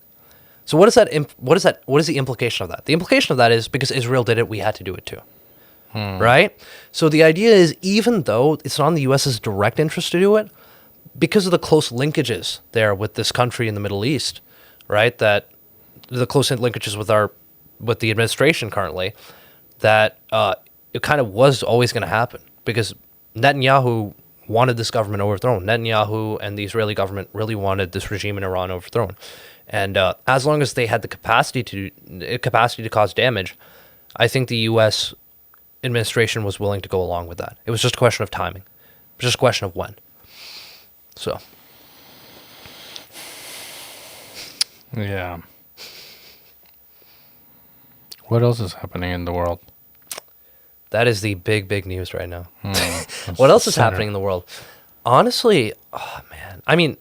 So what is the implication of that? The implication of that is because Israel did it, we had to do it too. Right? So the idea is, even though it's not in the U.S.'s direct interest to do it, because of the close linkages there with this country in the Middle East, right? That the close linkages with the administration currently, that it kind of was always going to happen, because Netanyahu wanted this government overthrown. Netanyahu and the Israeli government really wanted this regime in Iran overthrown. And as long as they had the capacity to cause damage, I think the U.S. administration was willing to go along with that. It was just a question of timing. It was just a question of when. So. Yeah. What else is happening in the world? That is the big news right now. What else is happening in the world? Honestly, oh man. I mean,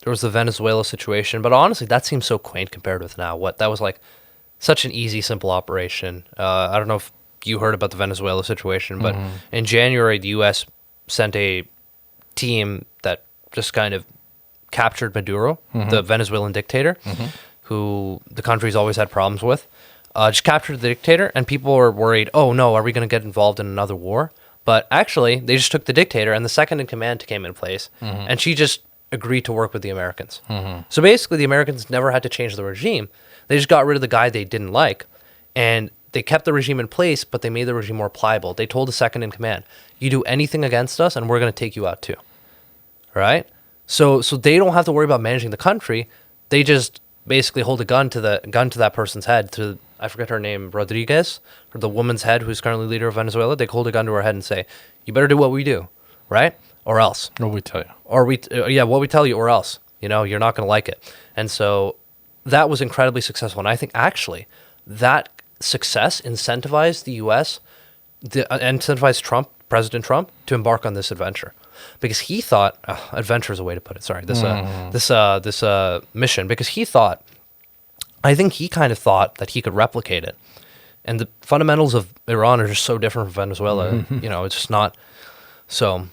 there was the Venezuela situation, but honestly, that seems so quaint compared with now. That was like such an easy, simple operation. I don't know if you heard about the Venezuela situation, but in January, the U.S. sent a team that just kind of captured Maduro, the Venezuelan dictator, who the country's always had problems with. Just captured the dictator, and people were worried, oh no, are we going to get involved in another war? But actually, they just took the dictator, and the second in command came in place, and she just agreed to work with the Americans. So basically, the Americans never had to change the regime. They just got rid of the guy they didn't like, and they kept the regime in place, but they made the regime more pliable. They told the second in command, you do anything against us, and we're going to take you out too. Right? So they don't have to worry about managing the country. They just basically hold a gun to that person's head, to, I forget her name, Rodriguez, or the woman's head who's currently leader of Venezuela. They hold a gun to her head and say, you better do what we do, right? Or else. What we tell you. Or what we tell you, or else. You know, you're not going to like it. And so that was incredibly successful. And I think actually that success incentivized the U.S., incentivized President Trump, to embark on this adventure. Because he thought, adventure is a way to put it, sorry, this mission, because I think he kind of thought that he could replicate it. And the fundamentals of Iran are just so different from Venezuela. You know, it's just not. So,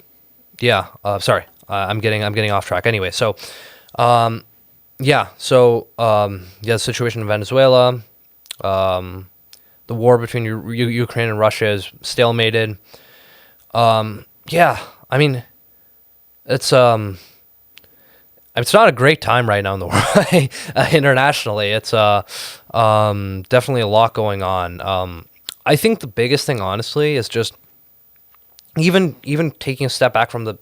yeah. Sorry, I'm getting off track. Anyway, so, the situation in Venezuela, the war between Ukraine and Russia is stalemated. I mean, it's not a great time right now in the world. Internationally, it's definitely a lot going on. I think the biggest thing, honestly, is just even taking a step back from the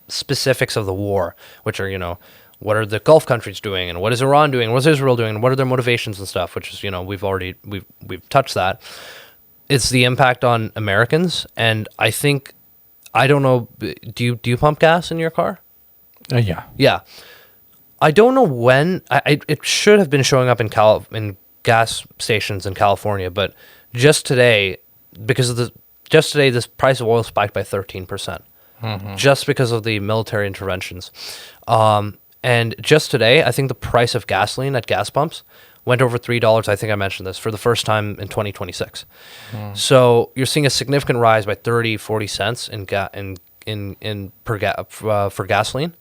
specifics of the war, which are what are the Gulf countries doing, and what is Iran doing, what is Israel doing, and what are their motivations and stuff, which is we've touched that. It's the impact on Americans, and I don't know. Do you pump gas in your car? Yeah. Yeah. I don't know when. It should have been showing up in gas stations in California, but just today, this price of oil spiked by 13%, just because of the military interventions. And just today, I think the price of gasoline at gas pumps went over $3. I think I mentioned this for the first time in 2026. So you're seeing a significant rise by 30, 40 cents for gasoline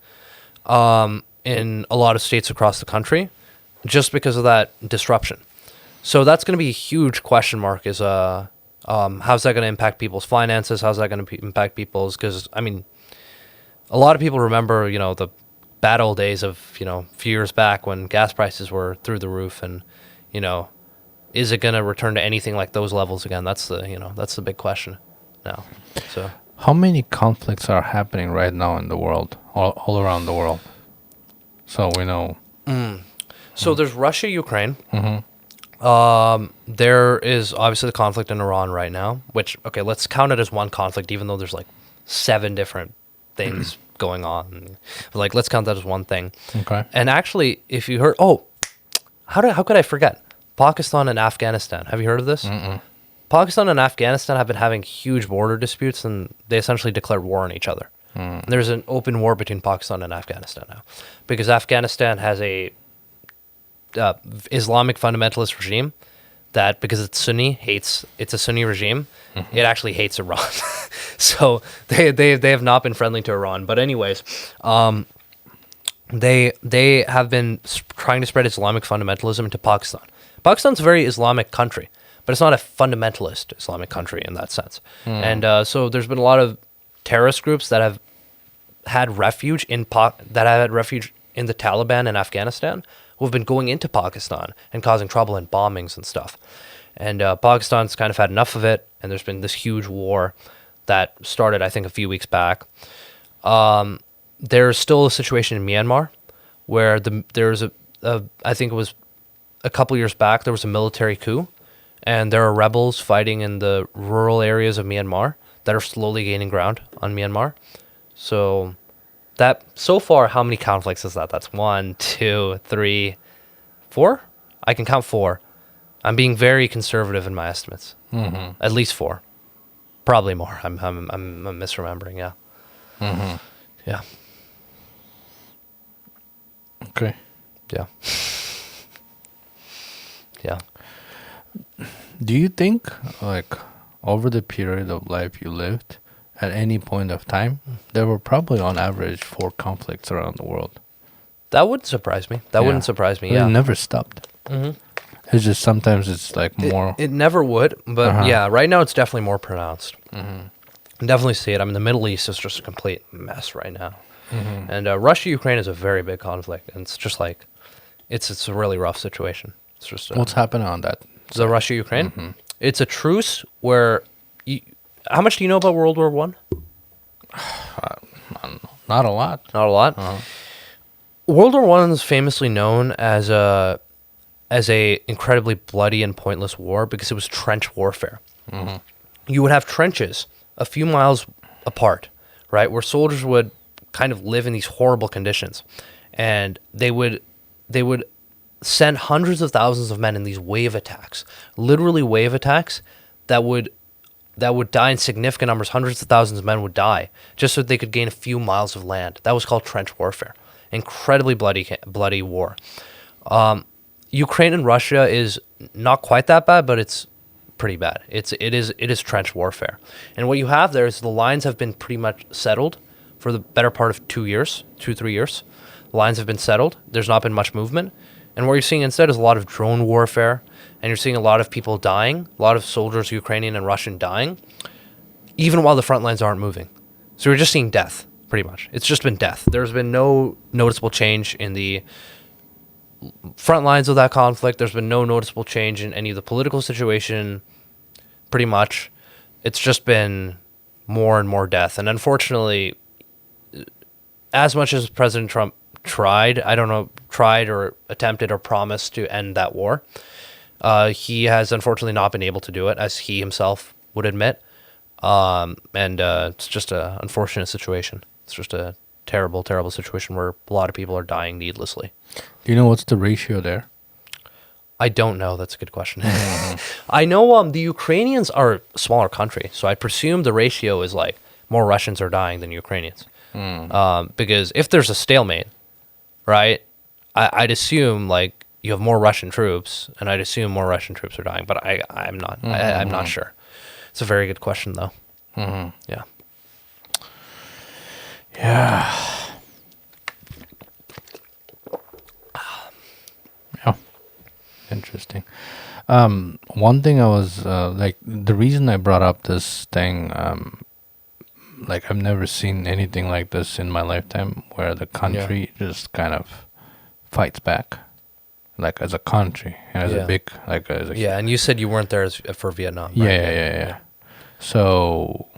in a lot of states across the country, just because of that disruption. So that's going to be a huge question mark. Is how's that going to impact people's finances? How's that going to impact people's? Because I mean, a lot of people remember the bad old days of a few years back when gas prices were through the roof, and is it going to return to anything like those levels again? That's the big question now. So how many conflicts are happening right now in the world, all around the world? So we know. So there's Russia, Ukraine. There is obviously the conflict in Iran right now, which, okay, let's count it as one conflict, even though there's like 7 different things going on. Like, let's count that as one thing. Okay. And actually, if you heard, how could I forget? Pakistan and Afghanistan. Have you heard of this? Mm-mm. Pakistan and Afghanistan have been having huge border disputes, and they essentially declared war on each other. There's an open war between Pakistan and Afghanistan now, because Afghanistan has a Islamic fundamentalist regime that, because it's a Sunni regime, it actually hates Iran. So they have not been friendly to Iran. But anyways, they have been trying to spread Islamic fundamentalism into Pakistan. Pakistan's a very Islamic country, but it's not a fundamentalist Islamic country in that sense. And so there's been a lot of terrorist groups that have had refuge in the Taliban in Afghanistan, who have been going into Pakistan and causing trouble and bombings and stuff. And Pakistan's kind of had enough of it, and there's been this huge war that started, I think, a few weeks back. There's still a situation in Myanmar where there's I think it was a couple years back, there was a military coup, and there are rebels fighting in the rural areas of Myanmar that are slowly gaining ground on Myanmar. So far, how many conflicts is that? That's 1, 2, 3, 4? I can count 4. I'm being very conservative in my estimates. At least 4. Probably more. I'm misremembering, yeah. Yeah. Okay. Yeah. Yeah. Do you think, like, over the period of life you lived, at any point of time, there were probably on average 4 conflicts around the world? That wouldn't surprise me. That wouldn't surprise me, yeah. It never stopped. It's just sometimes it's like more... It never would, but yeah, right now it's definitely more pronounced. I definitely see it. I mean, the Middle East is just a complete mess right now. And Russia-Ukraine is a very big conflict, and it's just like, it's a really rough situation. It's just What's happening on that? the Russia-Ukraine? It's a truce where... how much do you know about World War One? Not a lot. Not a lot. World War One is famously known as a incredibly bloody and pointless war because it was trench warfare. You would have trenches a few miles apart, right, where soldiers would kind of live in these horrible conditions, and they would send hundreds of thousands of men in these wave attacks, literally wave attacks that would die in significant numbers. Hundreds of thousands of men would die just so they could gain a few miles of land. That was called trench warfare. Incredibly bloody war. Ukraine and Russia is not quite that bad, but it's pretty bad. It is trench warfare. And what you have there is the lines have been pretty much settled for the better part of 3 years. The lines have been settled. There's not been much movement. And what you're seeing instead is a lot of drone warfare, and you're seeing a lot of people dying, a lot of soldiers, Ukrainian and Russian, dying, even while the front lines aren't moving. So you're just seeing death, pretty much. It's just been death. There's been no noticeable change in the front lines of that conflict. There's been no noticeable change in any of the political situation, pretty much. It's just been more and more death. And unfortunately, as much as President Trump tried or attempted or promised to end that war, he has unfortunately not been able to do it, as he himself would admit. And it's just an unfortunate situation. It's just a terrible, terrible situation where a lot of people are dying needlessly. Do you know what's the ratio there? I don't know. That's a good question. I know the Ukrainians are a smaller country, so I presume the ratio is like more Russians are dying than Ukrainians. Because if there's a stalemate, right, I'd assume like you have more Russian troops, and I'd assume more Russian troops are dying, but I'm not. I'm not sure. It's a very good question, though. Yeah. Yeah. Yeah. Interesting. One thing I was like, the reason I brought up this thing, like I've never seen anything like this in my lifetime, where the country just kind of fights back, like as a country, and as a big, like as a and you said you weren't there for Vietnam. Right? Yeah. So,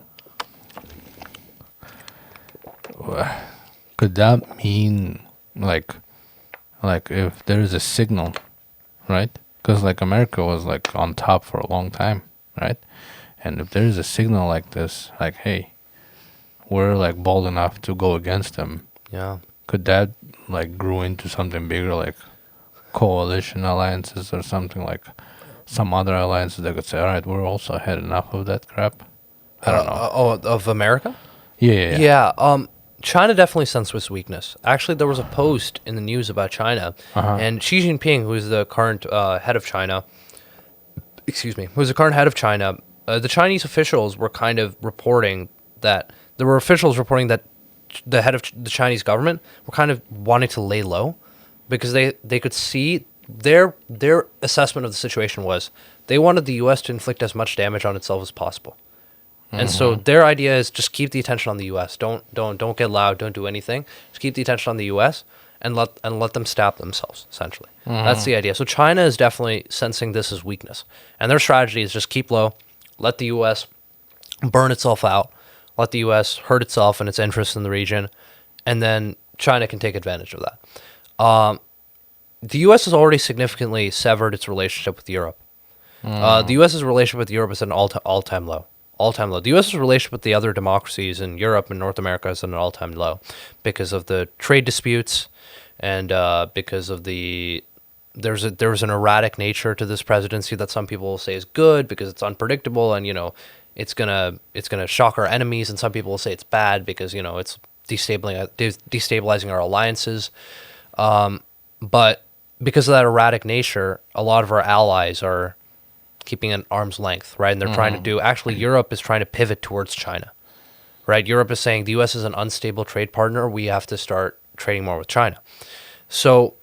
could that mean like if there is a signal, right? Because like America was like on top for a long time, right? And if there is a signal like this, like, hey, we're like bold enough to go against them, Yeah. could that like grow into something bigger, like coalition alliances or something like some other alliances that could say, all right, we're also had enough of that crap. I don't know. Of America? Yeah. Yeah. China definitely sensed this weakness. Actually, there was a post in the news about China, and Xi Jinping, who is the current head of China, the Chinese officials were kind of reporting that there were officials reporting that the head of the Chinese government were kind of wanting to lay low because they could see their assessment of the situation was they wanted the U.S. to inflict as much damage on itself as possible. And so their idea is just keep the attention on the U.S. Don't get loud. Don't do anything. Just keep the attention on the U.S. and let them stab themselves. Essentially, that's the idea. So China is definitely sensing this as weakness, and their strategy is just keep low, let the U.S. burn itself out, let the U.S. hurt itself and its interests in the region, and then China can take advantage of that. The U.S. has already significantly severed its relationship with Europe. The U.S.'s relationship with Europe is at an all-time low. All-time low. The U.S.'s relationship with the other democracies in Europe and North America is at an all-time low because of the trade disputes and because of there's an erratic nature to this presidency that some people will say is good because it's unpredictable and it's gonna shock our enemies, and some people will say it's bad because it's destabilizing our alliances. But because of that erratic nature, a lot of our allies are keeping an arm's length, right? And they're trying to do, actually, Europe is trying to pivot towards China, right? Europe is saying the U.S. is an unstable trade partner. We have to start trading more with China. So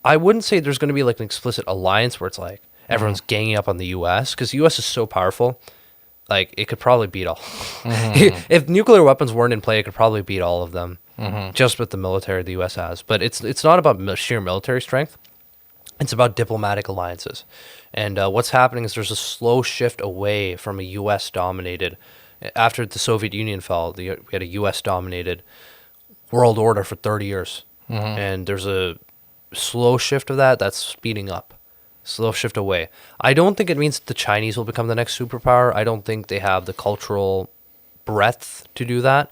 I wouldn't say there's going to be like an explicit alliance where it's like everyone's ganging up on the U.S. because the U.S. is so powerful. Like, it could probably beat all. If nuclear weapons weren't in play, it could probably beat all of them just with the military the U.S. has. But it's not about sheer military strength. It's about diplomatic alliances. And what's happening is there's a slow shift away from a U.S.-dominated... After the Soviet Union fell, we had a U.S.-dominated world order for 30 years. And there's a slow shift of that's speeding up. Slow shift away. I don't think it means the Chinese will become the next superpower. I don't think they have the cultural breadth to do that.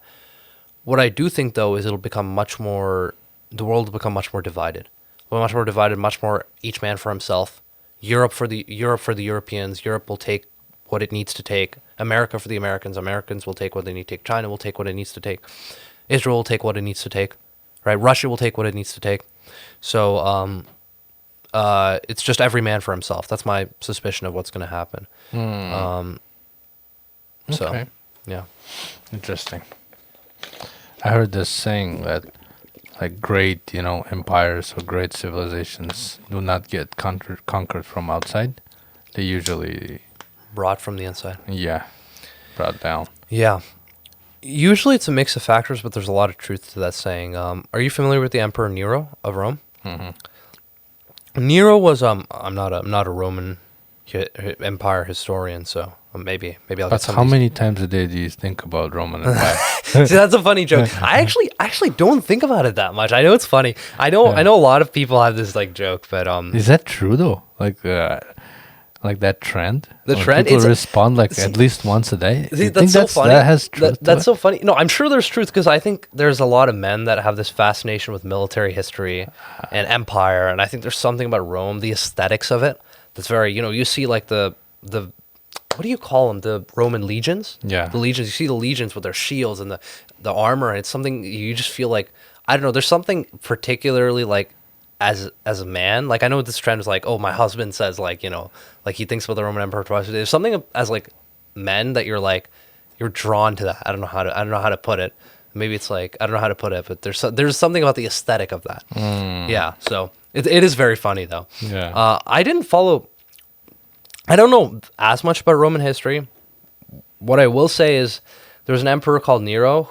What I do think, though, is the world will become much more divided. Much more each man for himself. Europe for the Europeans. Europe will take what it needs to take. America for the Americans. Americans will take what they need to take. China will take what it needs to take. Israel will take what it needs to take. Right? Russia will take what it needs to take. So it's just every man for himself. That's my suspicion of what's going to happen. Okay. Yeah. Interesting. I heard this saying that like great, empires or great civilizations do not get conquered from outside. They usually brought from the inside. Yeah, brought down. Yeah. Usually it's a mix of factors, but there's a lot of truth to that saying. Are you familiar with the Emperor Nero of Rome? Nero was I'm not a Roman Empire historian, so maybe I'll. But how many times a day do you think about Roman Empire? See, that's a funny joke. I actually don't think about it that much. I know it's funny. I know a lot of people have this like joke, but is that true though? Like that trend? The trend? People respond at least once a day. See, that's so funny. That has truth. That's so funny. No, I'm sure there's truth because I think there's a lot of men that have this fascination with military history and empire, and I think there's something about Rome, the aesthetics of it, that's very, you see like the what do you call them? The Roman legions? Yeah. The legions. You see the legions with their shields and the armor, and it's something you just feel like, I don't know, there's something particularly like as a man, like I know this trend is like, oh, my husband says like, like he thinks about the Roman Empire twice a day. There's something as like men that you're drawn to that. I don't know how to put it. Maybe it's like, I don't know how to put it, but there's something about the aesthetic of that. Yeah. So it is very funny though. Yeah. I don't know as much about Roman history. What I will say is there's an emperor called Nero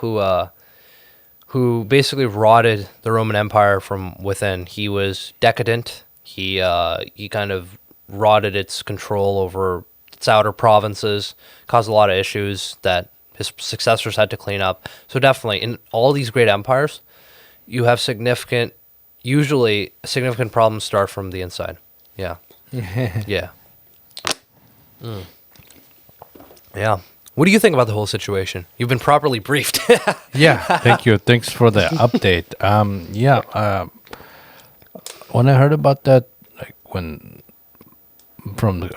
who basically rotted the Roman Empire from within. He was decadent. He kind of rotted its control over its outer provinces, caused a lot of issues that his successors had to clean up. So definitely, in all these great empires, you have usually significant problems start from the inside. Yeah. Yeah. Yeah. What do you think about the whole situation? You've been properly briefed. Yeah, thank you. Thanks for the update. When I heard about that, when from the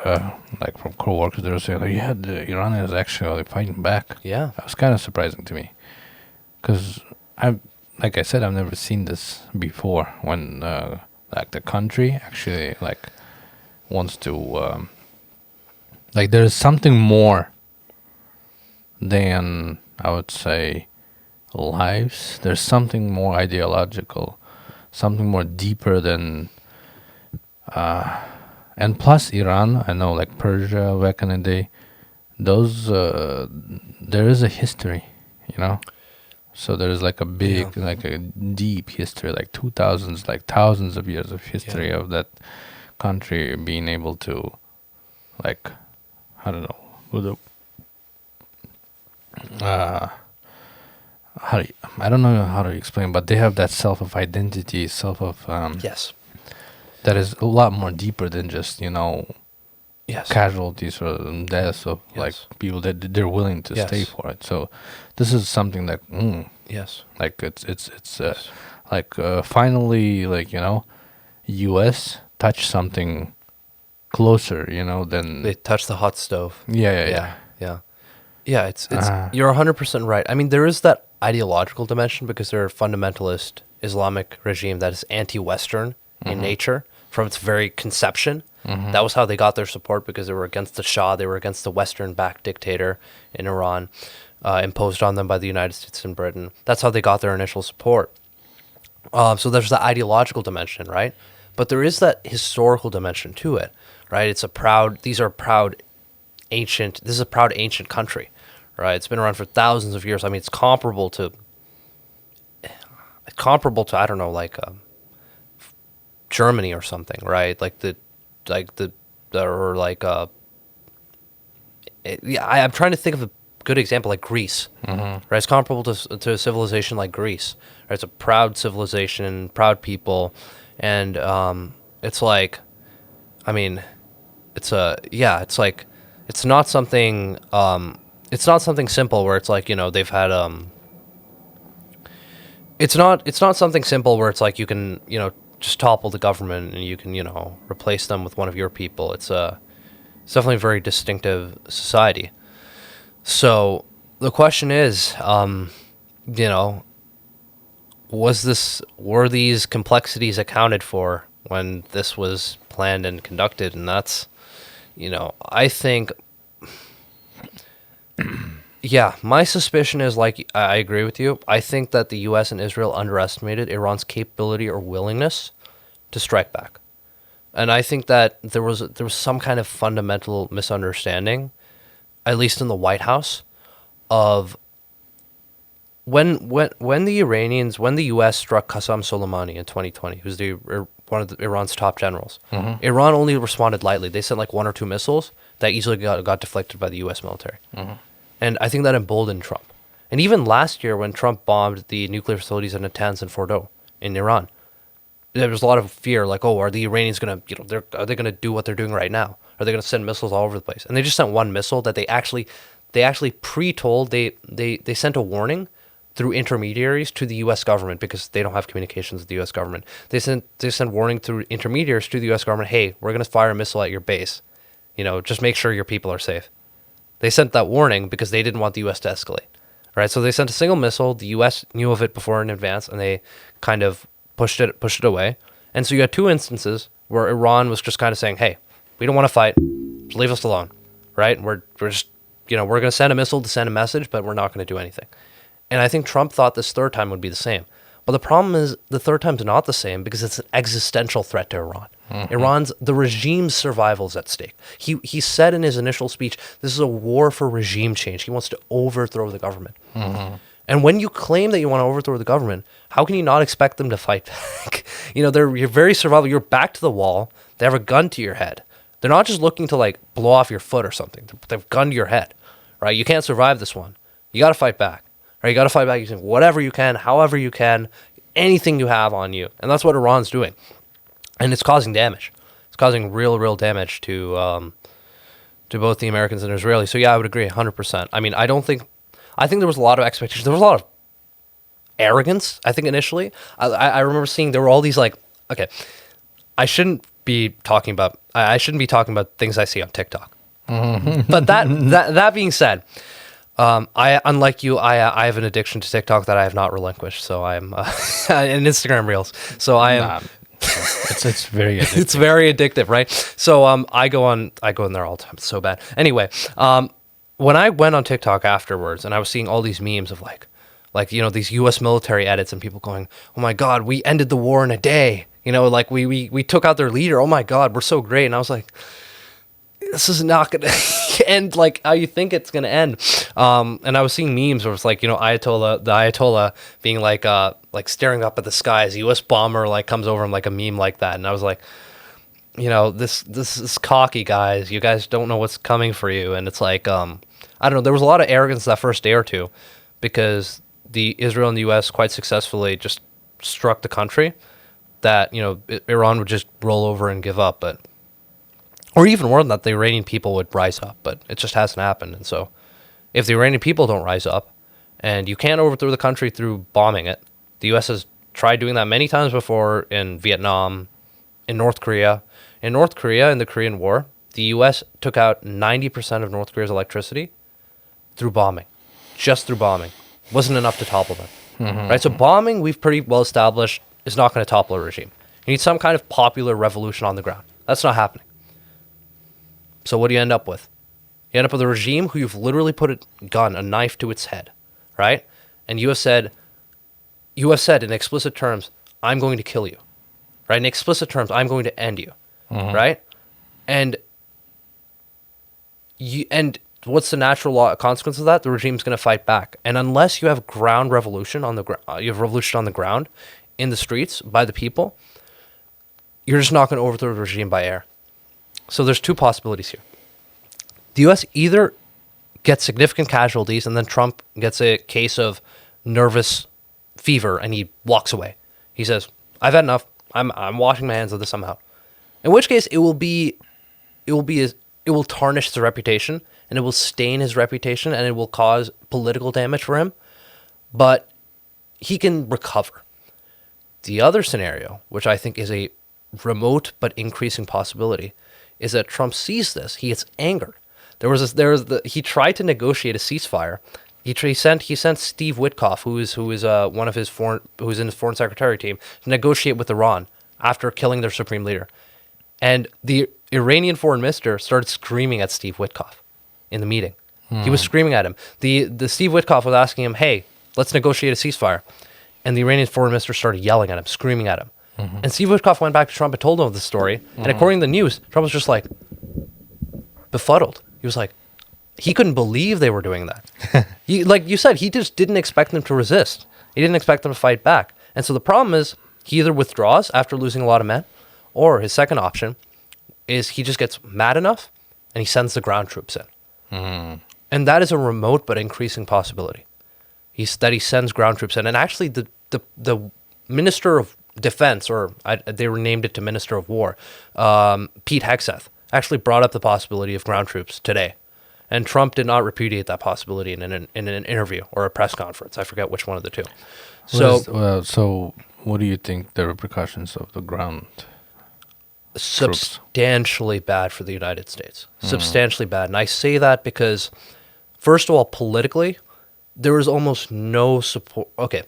from co-workers, they were saying, like, yeah, the Iranians actually fighting back. Yeah. That was kind of surprising to me, because like I said, I've never seen this before. When like the country actually like wants to like there is something more than, I would say, lives. There's something more ideological, something more deeper than. And plus Iran, I know, like Persia back in the day, those there is a history, you know. So there's like a big, like a deep history, like 2000s, like thousands of years of history of that country being able to, like, I don't know, with I don't know how to explain, but they have that self of identity, self of Yes. that is a lot more deeper than just, you know, Yes. casualties or deaths of like people that they're willing to stay for it. So this is something that Yes. like it's like finally, like, you know, U.S. touched something closer, you know, than They touch the hot stove. yeah. Yeah, it's you're 100% right. I mean, there is that ideological dimension because they're a fundamentalist Islamic regime that is anti-Western in nature from its very conception. That was how they got their support, because they were against the Shah. They were against the Western-backed dictator in Iran, imposed on them by the United States and Britain. That's how they got their initial support. So there's the ideological dimension, right? But there is that historical dimension to it, right? This is a proud ancient country, right? It's been around for thousands of years. I mean, it's comparable to, I don't know, like Germany or something, right? I'm trying to think of a good example, like Greece, right? It's comparable to a civilization like Greece, right? It's a proud civilization, proud people, and it's like, I mean, it's like, it's not something simple where it's like, you know, they've had it's not something simple where it's like you can, you know, just topple the government and you can, you know, replace them with one of your people. It's definitely a very distinctive society. So the question is, you know, were these complexities accounted for when this was planned and conducted? And that's, you know, I think, yeah, my suspicion is, like, I agree with you. I think that the U.S. and Israel underestimated Iran's capability or willingness to strike back. And I think that there was some kind of fundamental misunderstanding, at least in the White House, of when the U.S. struck Qasem Soleimani in 2020, who's one of Iran's top generals. Iran only responded lightly. They sent like one or two missiles that easily got deflected by the U.S. military. And I think that emboldened Trump. And even last year, when Trump bombed the nuclear facilities in Natanz and Fordow in Iran, there was a lot of fear, like, oh, are the Iranians going to, you know, are they going to do what they're doing right now? Are they going to send missiles all over the place? And they just sent one missile that they actually pre-told, they sent a warning through intermediaries to the U.S. government, because they don't have communications with the U.S. government. They sent warning through intermediaries to the U.S. government, hey, we're going to fire a missile at your base. You know, just make sure your people are safe. They sent that warning because they didn't want the U.S. to escalate, right? So they sent a single missile. The U.S. knew of it before in advance, and they kind of pushed it away. And so you had two instances where Iran was just kind of saying, hey, we don't want to fight. Just leave us alone, right? We're just, you know, we're going to send a missile to send a message, but we're not going to do anything. And I think Trump thought this third time would be the same. But the problem is the third time's not the same because it's an existential threat to Iran. The regime's survival is at stake. He said in his initial speech, this is a war for regime change. He wants to overthrow the government. And when you claim that you want to overthrow the government, how can you not expect them to fight back? You know, you're very survival. You're back to the wall. They have a gun to your head. They're not just looking to, like, blow off your foot or something. They've a gun to your head, right? You can't survive this one. You got to fight back. Right, you got to fight back using whatever you can, however you can, anything you have on you. And that's what Iran's doing. And it's causing damage. It's causing real damage to both the Americans and Israelis. So yeah, I would agree 100%. I mean, I think there was a lot of expectation. There was a lot of arrogance, I think, initially. I remember seeing there were all these, like, okay, I shouldn't be talking about. I shouldn't be talking about things I see on TikTok. But that being said, I unlike you, I have an addiction to TikTok that I have not relinquished. So I'm and Instagram Reels. So I am. Nah, it's very addictive. It's very addictive, right? So I go in there all the time. It's so bad. Anyway, when I went on TikTok afterwards, and I was seeing all these memes of like these U.S. military edits and people going, "Oh my God, we ended the war in a day." Like we took out their leader. Oh my God, we're so great. And I was like, this is not going to end like how you think it's going to end. And I was seeing memes where it's like, the Ayatollah being like staring up at the sky as a U.S. bomber like comes over him, like a meme like that. And I was like, this is cocky, guys. You guys don't know what's coming for you. And it's like, I don't know. There was a lot of arrogance that first day or two because the Israel and the U.S. quite successfully just struck the country that, Iran would just roll over and give up. Or even more than that, the Iranian people would rise up, but it just hasn't happened. And so if the Iranian people don't rise up, and you can't overthrow the country through bombing it, the U.S. has tried doing that many times before in Vietnam, in North Korea. In North Korea, in the Korean War, the U.S. took out 90% of North Korea's electricity through bombing. Just through bombing. Wasn't enough to topple them. Right? So bombing, we've pretty well established, is not going to topple a regime. You need some kind of popular revolution on the ground. That's not happening. So what do you end up with? You end up with a regime who you've literally put a gun, a knife to its head, right? And you have said in explicit terms, I'm going to kill you, right? In explicit terms, I'm going to end you, right? And what's the natural consequence of that? The regime's going to fight back. And unless you have ground revolution on the you have revolution on the ground, in the streets by the people, you're just not going to overthrow the regime by air. So there's two possibilities here. The U.S. either gets significant casualties and then Trump gets a case of nervous fever and he walks away. He says, I've had enough. I'm washing my hands of this somehow. In which case it will tarnish his reputation and it will stain his reputation and it will cause political damage for him. But he can recover. The other scenario, which I think is a remote but increasing possibility, is that Trump sees this. He gets angered. He tried to negotiate a ceasefire. He sent Steve Witkoff, who is in his foreign secretary team, to negotiate with Iran after killing their supreme leader. And the Iranian foreign minister started screaming at Steve Witkoff in the meeting. He was screaming at him. The Steve Witkoff was asking him, "Hey, let's negotiate a ceasefire." And the Iranian foreign minister started yelling at him, screaming at him. And Steve Witkoff went back to Trump and told him the story. And according to the news, Trump was just like befuddled. He was like, he couldn't believe they were doing that. Like you said, he just didn't expect them to resist. He didn't expect them to fight back. And so the problem is he either withdraws after losing a lot of men, or his second option is he just gets mad enough and he sends the ground troops in. And that is a remote but increasing possibility. He sends ground troops in. And actually the Minister of Defense, they renamed it to Minister of War, Pete Hegseth, actually brought up the possibility of ground troops today. And Trump did not repudiate that possibility in an interview or a press conference. I forget which one of the two. So what do you think the repercussions of the ground substantially bad for the United States. Substantially bad. And I say that because, first of all, politically, there is almost no support. Okay.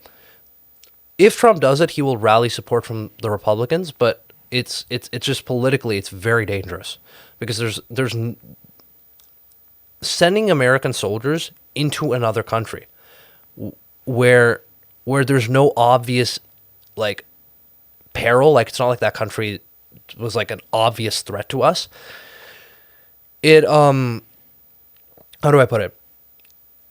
If Trump does it, he will rally support from the Republicans, but it's just politically, it's very dangerous because there's sending American soldiers into another country where there's no obvious like peril, like it's not like that country was like an obvious threat to us. It how do I put it?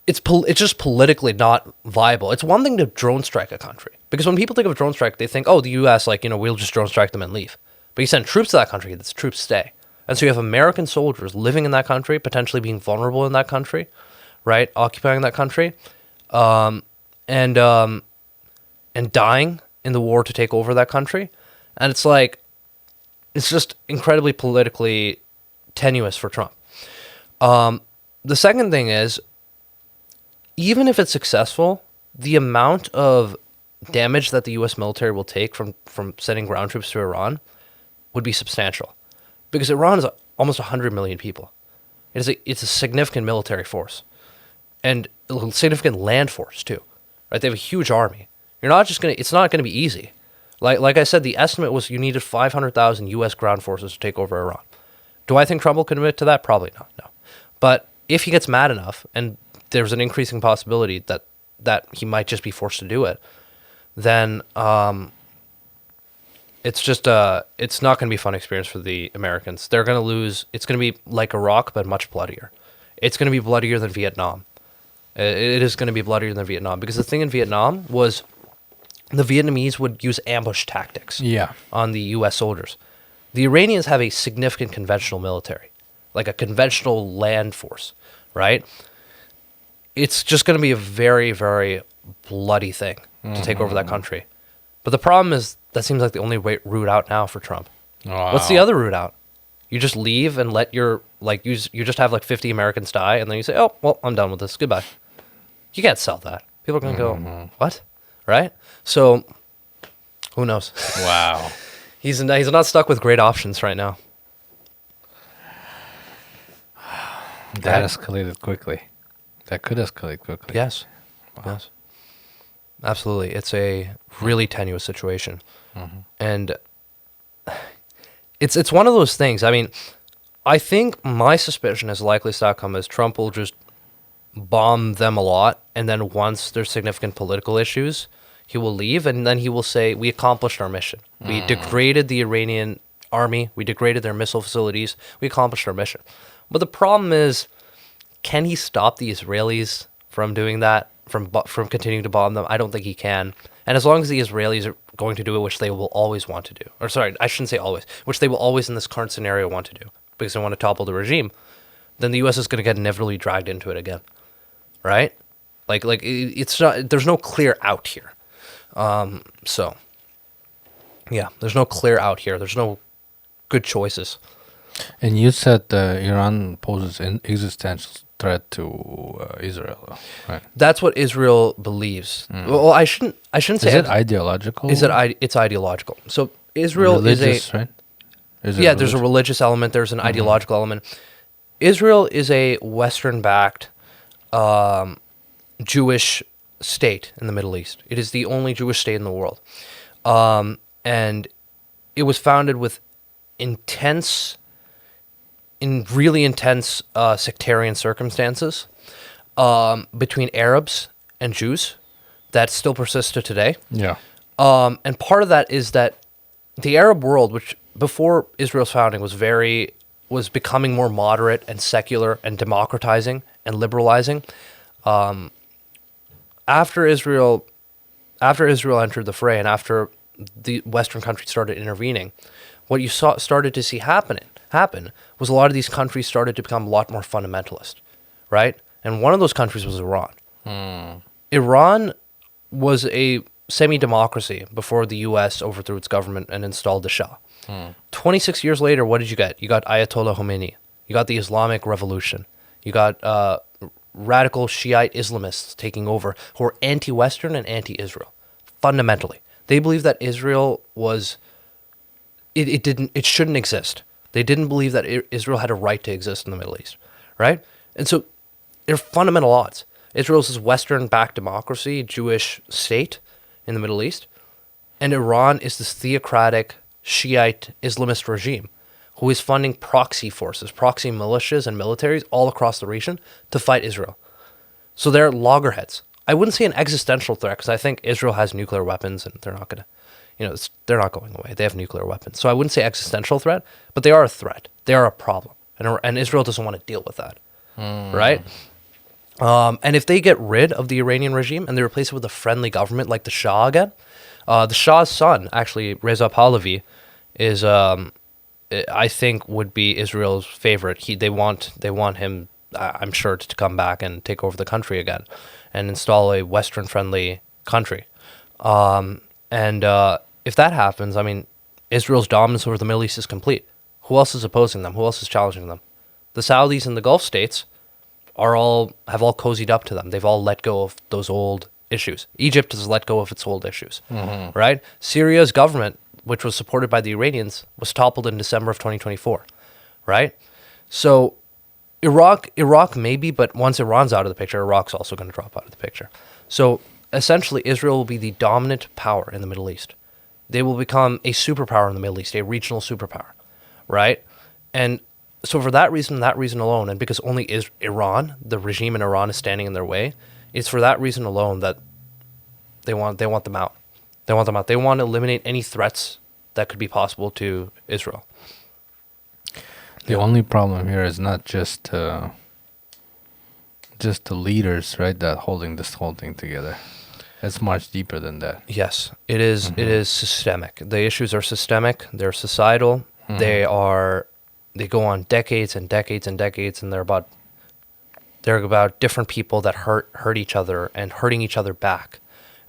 It's just politically not viable. It's one thing to drone strike a country, because when people think of a drone strike, they think, oh, the U.S., we'll just drone strike them and leave. But you send troops to that country, the troops stay. And so you have American soldiers living in that country, potentially being vulnerable in that country, right? Occupying that country, and dying in the war to take over that country. And it's just incredibly politically tenuous for Trump. The second thing is, even if it's successful, the amount of damage that the U.S. military will take from sending ground troops to Iran would be substantial, because Iran is almost 100 million people. It's a significant military force, and a significant land force too, right? They have a huge army. It's not gonna be easy. Like I said, the estimate was you needed 500,000 U.S. ground forces to take over Iran. Do I think Trump will commit to that? Probably not. No, but if he gets mad enough, and there's an increasing possibility that he might just be forced to do it, then it's not going to be a fun experience for the Americans. They're going to lose. It's going to be like Iraq, but much bloodier. It's going to be bloodier than Vietnam. It is going to be bloodier than Vietnam, because the thing in Vietnam was the Vietnamese would use ambush tactics on the U.S. soldiers. The Iranians have a significant conventional military, like a conventional land force, right? It's just going to be a very, very bloody thing to take over that country. But the problem is that seems like the only route out now for Trump. Wow. What's the other route out? You just leave and let you just have like 50 Americans die, and then you say, oh, well, I'm done with this. Goodbye. You can't sell that. People are going to go, what? Right? So, who knows? Wow. He's not stuck with great options right now. That escalated quickly. That could escalate quickly. Yes. Wow. Yes. Absolutely. It's a really tenuous situation. And it's one of those things. I mean, I think my suspicion is likeliest outcome is Trump will just bomb them a lot, and then once there's significant political issues, he will leave, and then he will say, we accomplished our mission. We degraded the Iranian army. We degraded their missile facilities. We accomplished our mission. But the problem is, can he stop the Israelis from doing that, from continuing to bomb them? I don't think he can. And as long as the Israelis are going to do it, which they will always want to do, or sorry, I shouldn't say always, which they will always in this current scenario want to do, because they want to topple the regime, then the U.S. is going to get inevitably dragged into it again, right? Like it's not. There's no clear out here. So, yeah, there's no clear out here. There's no good choices. And you said Iran poses an existential threat to Israel, right? That's what Israel believes. Well, I shouldn't say. Is it ideological? It's ideological. So Israel religious, is a right? there's a religious element. There's an ideological element. Israel is a Western-backed Jewish state in the Middle East. It is the only Jewish state in the world, and it was founded with really intense sectarian circumstances between Arabs and Jews that still persist to today. Yeah. And part of that is that the Arab world, which before Israel's founding was becoming more moderate and secular and democratizing and liberalizing. After Israel entered the fray, and after the Western countries started intervening, what you started to see happen was a lot of these countries started to become a lot more fundamentalist, right? And one of those countries was Iran. Iran was a semi-democracy before the U.S. overthrew its government and installed the Shah. 26 years later, what did you get? You got Ayatollah Khomeini. You got the Islamic Revolution. You got radical Shiite Islamists taking over who are anti-Western and anti-Israel. Fundamentally, they believe that Israel was it shouldn't exist. They didn't believe that Israel had a right to exist in the Middle East, right? And so they're fundamental odds. Israel's this Western-backed democracy, Jewish state in the Middle East, and Iran is this theocratic Shiite Islamist regime who is funding proxy forces, proxy militias and militaries all across the region to fight Israel. So they're loggerheads. I wouldn't say an existential threat, because I think Israel has nuclear weapons and they're not going to, they're not going away. They have nuclear weapons. So I wouldn't say existential threat, but they are a threat. They are a problem. And Israel doesn't want to deal with that, right? And if they get rid of the Iranian regime and they replace it with a friendly government like the Shah again, the Shah's son, actually, Reza Pahlavi, is... I think would be Israel's favorite. They want him, I'm sure, to come back and take over the country again and install a Western-friendly country. And if that happens, I mean, Israel's dominance over the Middle East is complete. Who else is opposing them? Who else is challenging them? The Saudis and the Gulf states have all cozied up to them. They've all let go of those old issues. Egypt has let go of its old issues, right? Syria's government which was supported by the Iranians, was toppled in December of 2024, right? So Iraq maybe, but once Iran's out of the picture, Iraq's also going to drop out of the picture. So essentially, Israel will be the dominant power in the Middle East. They will become a superpower in the Middle East, a regional superpower, right? And so for that reason alone, and because only Iran, the regime in Iran, is standing in their way, it's for that reason alone that they want them out. They want them out. They want to eliminate any threats that could be possible to Israel. The only problem here is not just the leaders, right, that holding this whole thing together. It's much deeper than that. Yes, it is. It is systemic. The issues are systemic. They're societal. They go on decades and decades and decades, and they're about different people that hurt each other and hurting each other back.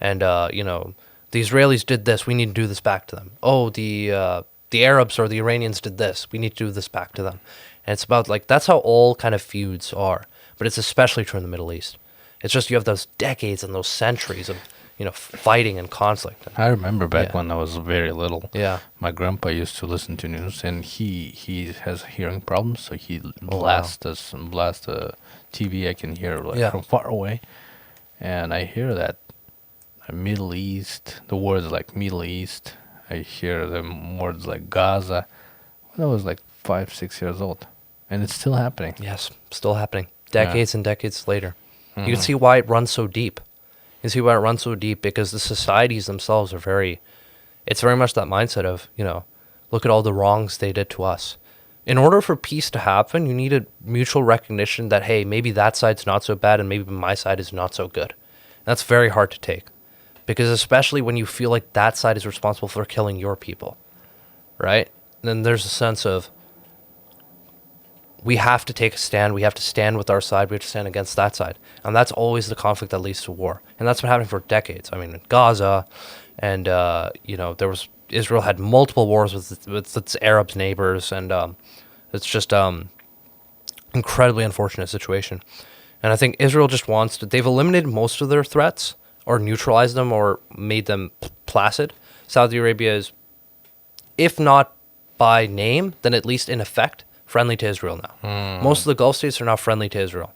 And the Israelis did this. We need to do this back to them. Oh, the Arabs or the Iranians did this. We need to do this back to them. And it's about that's how all kind of feuds are. But it's especially true in the Middle East. It's just you have those decades and those centuries of fighting and conflict. I remember back when I was very little. Yeah. My grandpa used to listen to news, and he has hearing problems, so he blast the TV. I can hear from far away, and I hear that Middle East. The words like Middle East. I hear the words like Gaza. When I was 5-6 years old, and it's still happening. Yes, still happening. Decades and decades later. You can see why it runs so deep. You can see why it runs so deep because the societies themselves are it's very much that mindset of, look at all the wrongs they did to us. In order for peace to happen, you need a mutual recognition that, hey, maybe that side's not so bad and maybe my side is not so good. And that's very hard to take because especially when you feel like that side is responsible for killing your people, right? And then there's a sense of, we have to take a stand. We have to stand with our side. We have to stand against that side. And that's always the conflict that leads to war. And that's been happening for decades. I mean, in Gaza, and, Israel had multiple wars with its Arab neighbors. And it's just incredibly unfortunate situation. And I think Israel just wants to, they've eliminated most of their threats or neutralized them or made them placid. Saudi Arabia is, if not by name, then at least in effect, friendly to Israel now. Most of the Gulf states are now friendly to Israel,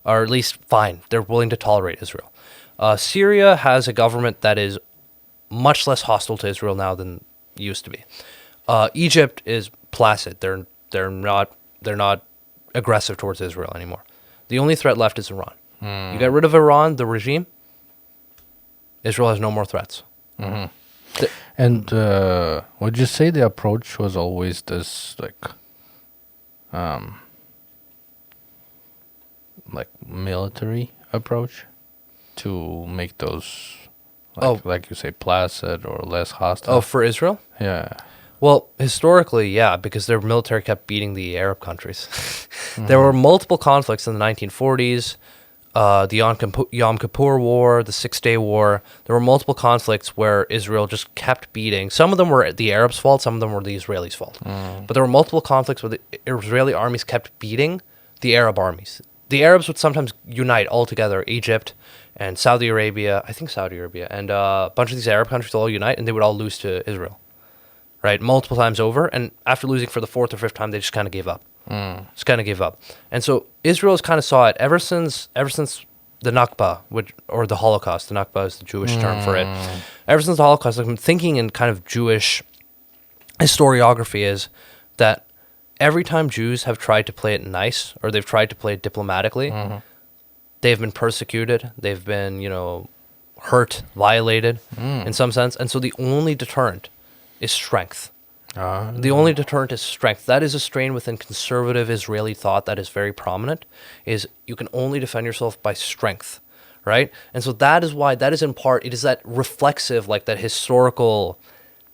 or at least fine. They're willing to tolerate Israel. Syria has a government that is much less hostile to Israel now than it used to be. Egypt is placid. They're not aggressive towards Israel anymore. The only threat left is Iran. You get rid of Iran, the regime, Israel has no more threats. And would you say the approach was always this military approach to make those like you say placid or less hostile? Oh, for Israel? Yeah. Well, historically, yeah, because their military kept beating the Arab countries. There were multiple conflicts in the 1940s, the Yom Kippur War, the Six-Day War. There were multiple conflicts where Israel just kept beating. Some of them were the Arabs' fault, some of them were the Israelis' fault. But there were multiple conflicts where the Israeli armies kept beating the Arab armies. The Arabs would sometimes unite all together, Egypt and Saudi Arabia, and a bunch of these Arab countries all unite, and they would all lose to Israel, right? Multiple times over, and after losing for the fourth or fifth time, they just kind of gave up. Just kind of gave up. And so Israel's kind of saw it ever since the Nakba, or the Holocaust. The Nakba is the Jewish term for it. Ever since the Holocaust, I'm thinking in kind of Jewish historiography is that every time Jews have tried to play it nice, or they've tried to play it diplomatically, they've been persecuted, they've been, hurt, violated in some sense. And so the only deterrent is strength. The only deterrent is strength. That is a strain within conservative Israeli thought that is very prominent, is you can only defend yourself by strength, right? And so that is why, that is in part, it is that reflexive, that historical,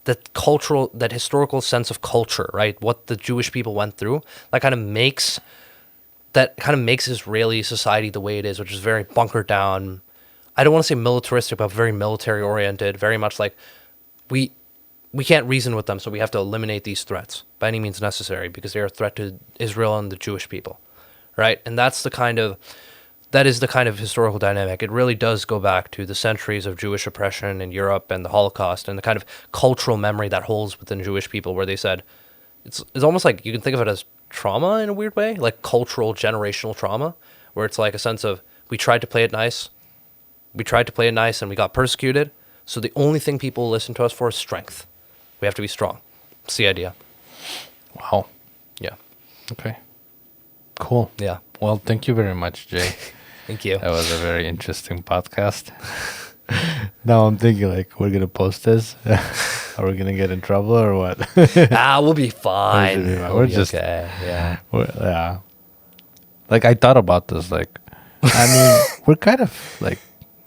that historical sense of culture, right? What the Jewish people went through, that kind of makes Israeli society the way it is, which is very bunkered down. I don't want to say militaristic, but very military oriented, very much like we can't reason with them, so we have to eliminate these threats by any means necessary because they are a threat to Israel and the Jewish people, right? And that's the kind of that is the kind of historical dynamic. It really does go back to the centuries of Jewish oppression in Europe and the Holocaust and the kind of cultural memory that holds within Jewish people, where they said it's almost like you can think of it as trauma in a weird way, like cultural generational trauma, where it's like a sense of we tried to play it nice, and we got persecuted. So the only thing people listen to us for is strength. We have to be strong. It's the idea. Wow. Yeah. Okay. Cool. Yeah. Well, thank you very much, Jay. Thank you. That was a very interesting podcast. Now I'm thinking, like, we're gonna post this. Are we gonna get in trouble or what? We'll be fine. We're just okay. Yeah. Yeah. Like, I thought about this. Like, I mean, we're kind of like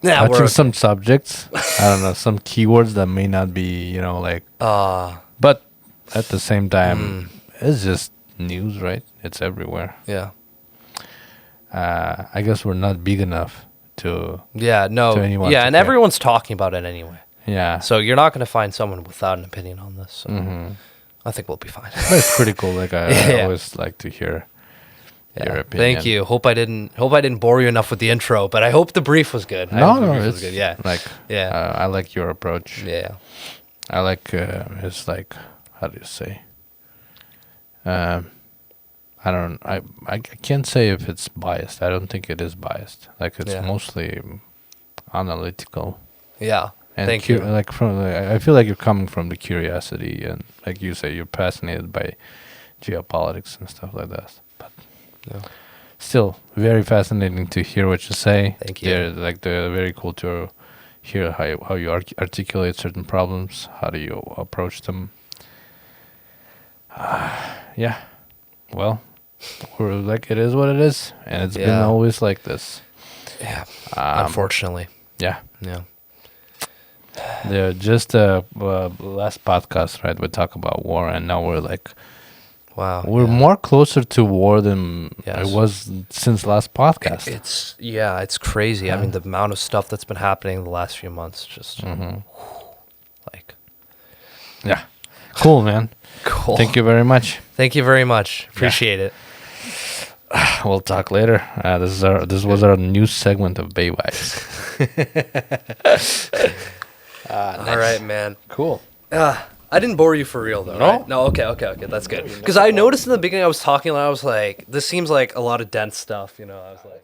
touching some subjects. I don't know, some keywords that may not be, like. But at the same time, it's just news, right? It's everywhere. Yeah. I guess we're not big enough to. Yeah. No. To anyone yeah, to and care. everyone's talking about it anyway. Yeah. So you're not going to find someone without an opinion on this. So I think we'll be fine. But it's pretty cool. Like, I always like to hear your opinion. Thank you. Hope I didn't bore you enough with the intro, but I hope the brief was good. It's good. Yeah. Like, I like your approach. Yeah. I like it's like, how do you say? I can't say if it's biased. I don't think it is biased. Like, it's mostly analytical. Yeah. And Thank you. Like, I feel like you're coming from the curiosity, and like you say, you're fascinated by geopolitics and stuff like that. But still, very fascinating to hear what you say. Thank you. They're very cool to hear how you articulate certain problems. How do you approach them? Yeah. Well, we're like, it is what it is, and it's been always like this. Yeah. Unfortunately. Yeah. Yeah. Yeah. Just last podcast, right? We talk about war, and now we're like, wow, we're more closer to war than it was since last podcast. It's crazy. I mean, the amount of stuff that's been happening the last few months, just like, yeah, cool, man. Cool. Thank you very much. Thank you very much. Appreciate it. We'll talk later. This was our news segment of Bay Vibes. Nice. All right, man. Cool. I didn't bore you for real, though. No? Right? No. Okay. That's good. Because I noticed in the beginning, I was talking, and I was like, "This seems like a lot of dense stuff." I was like.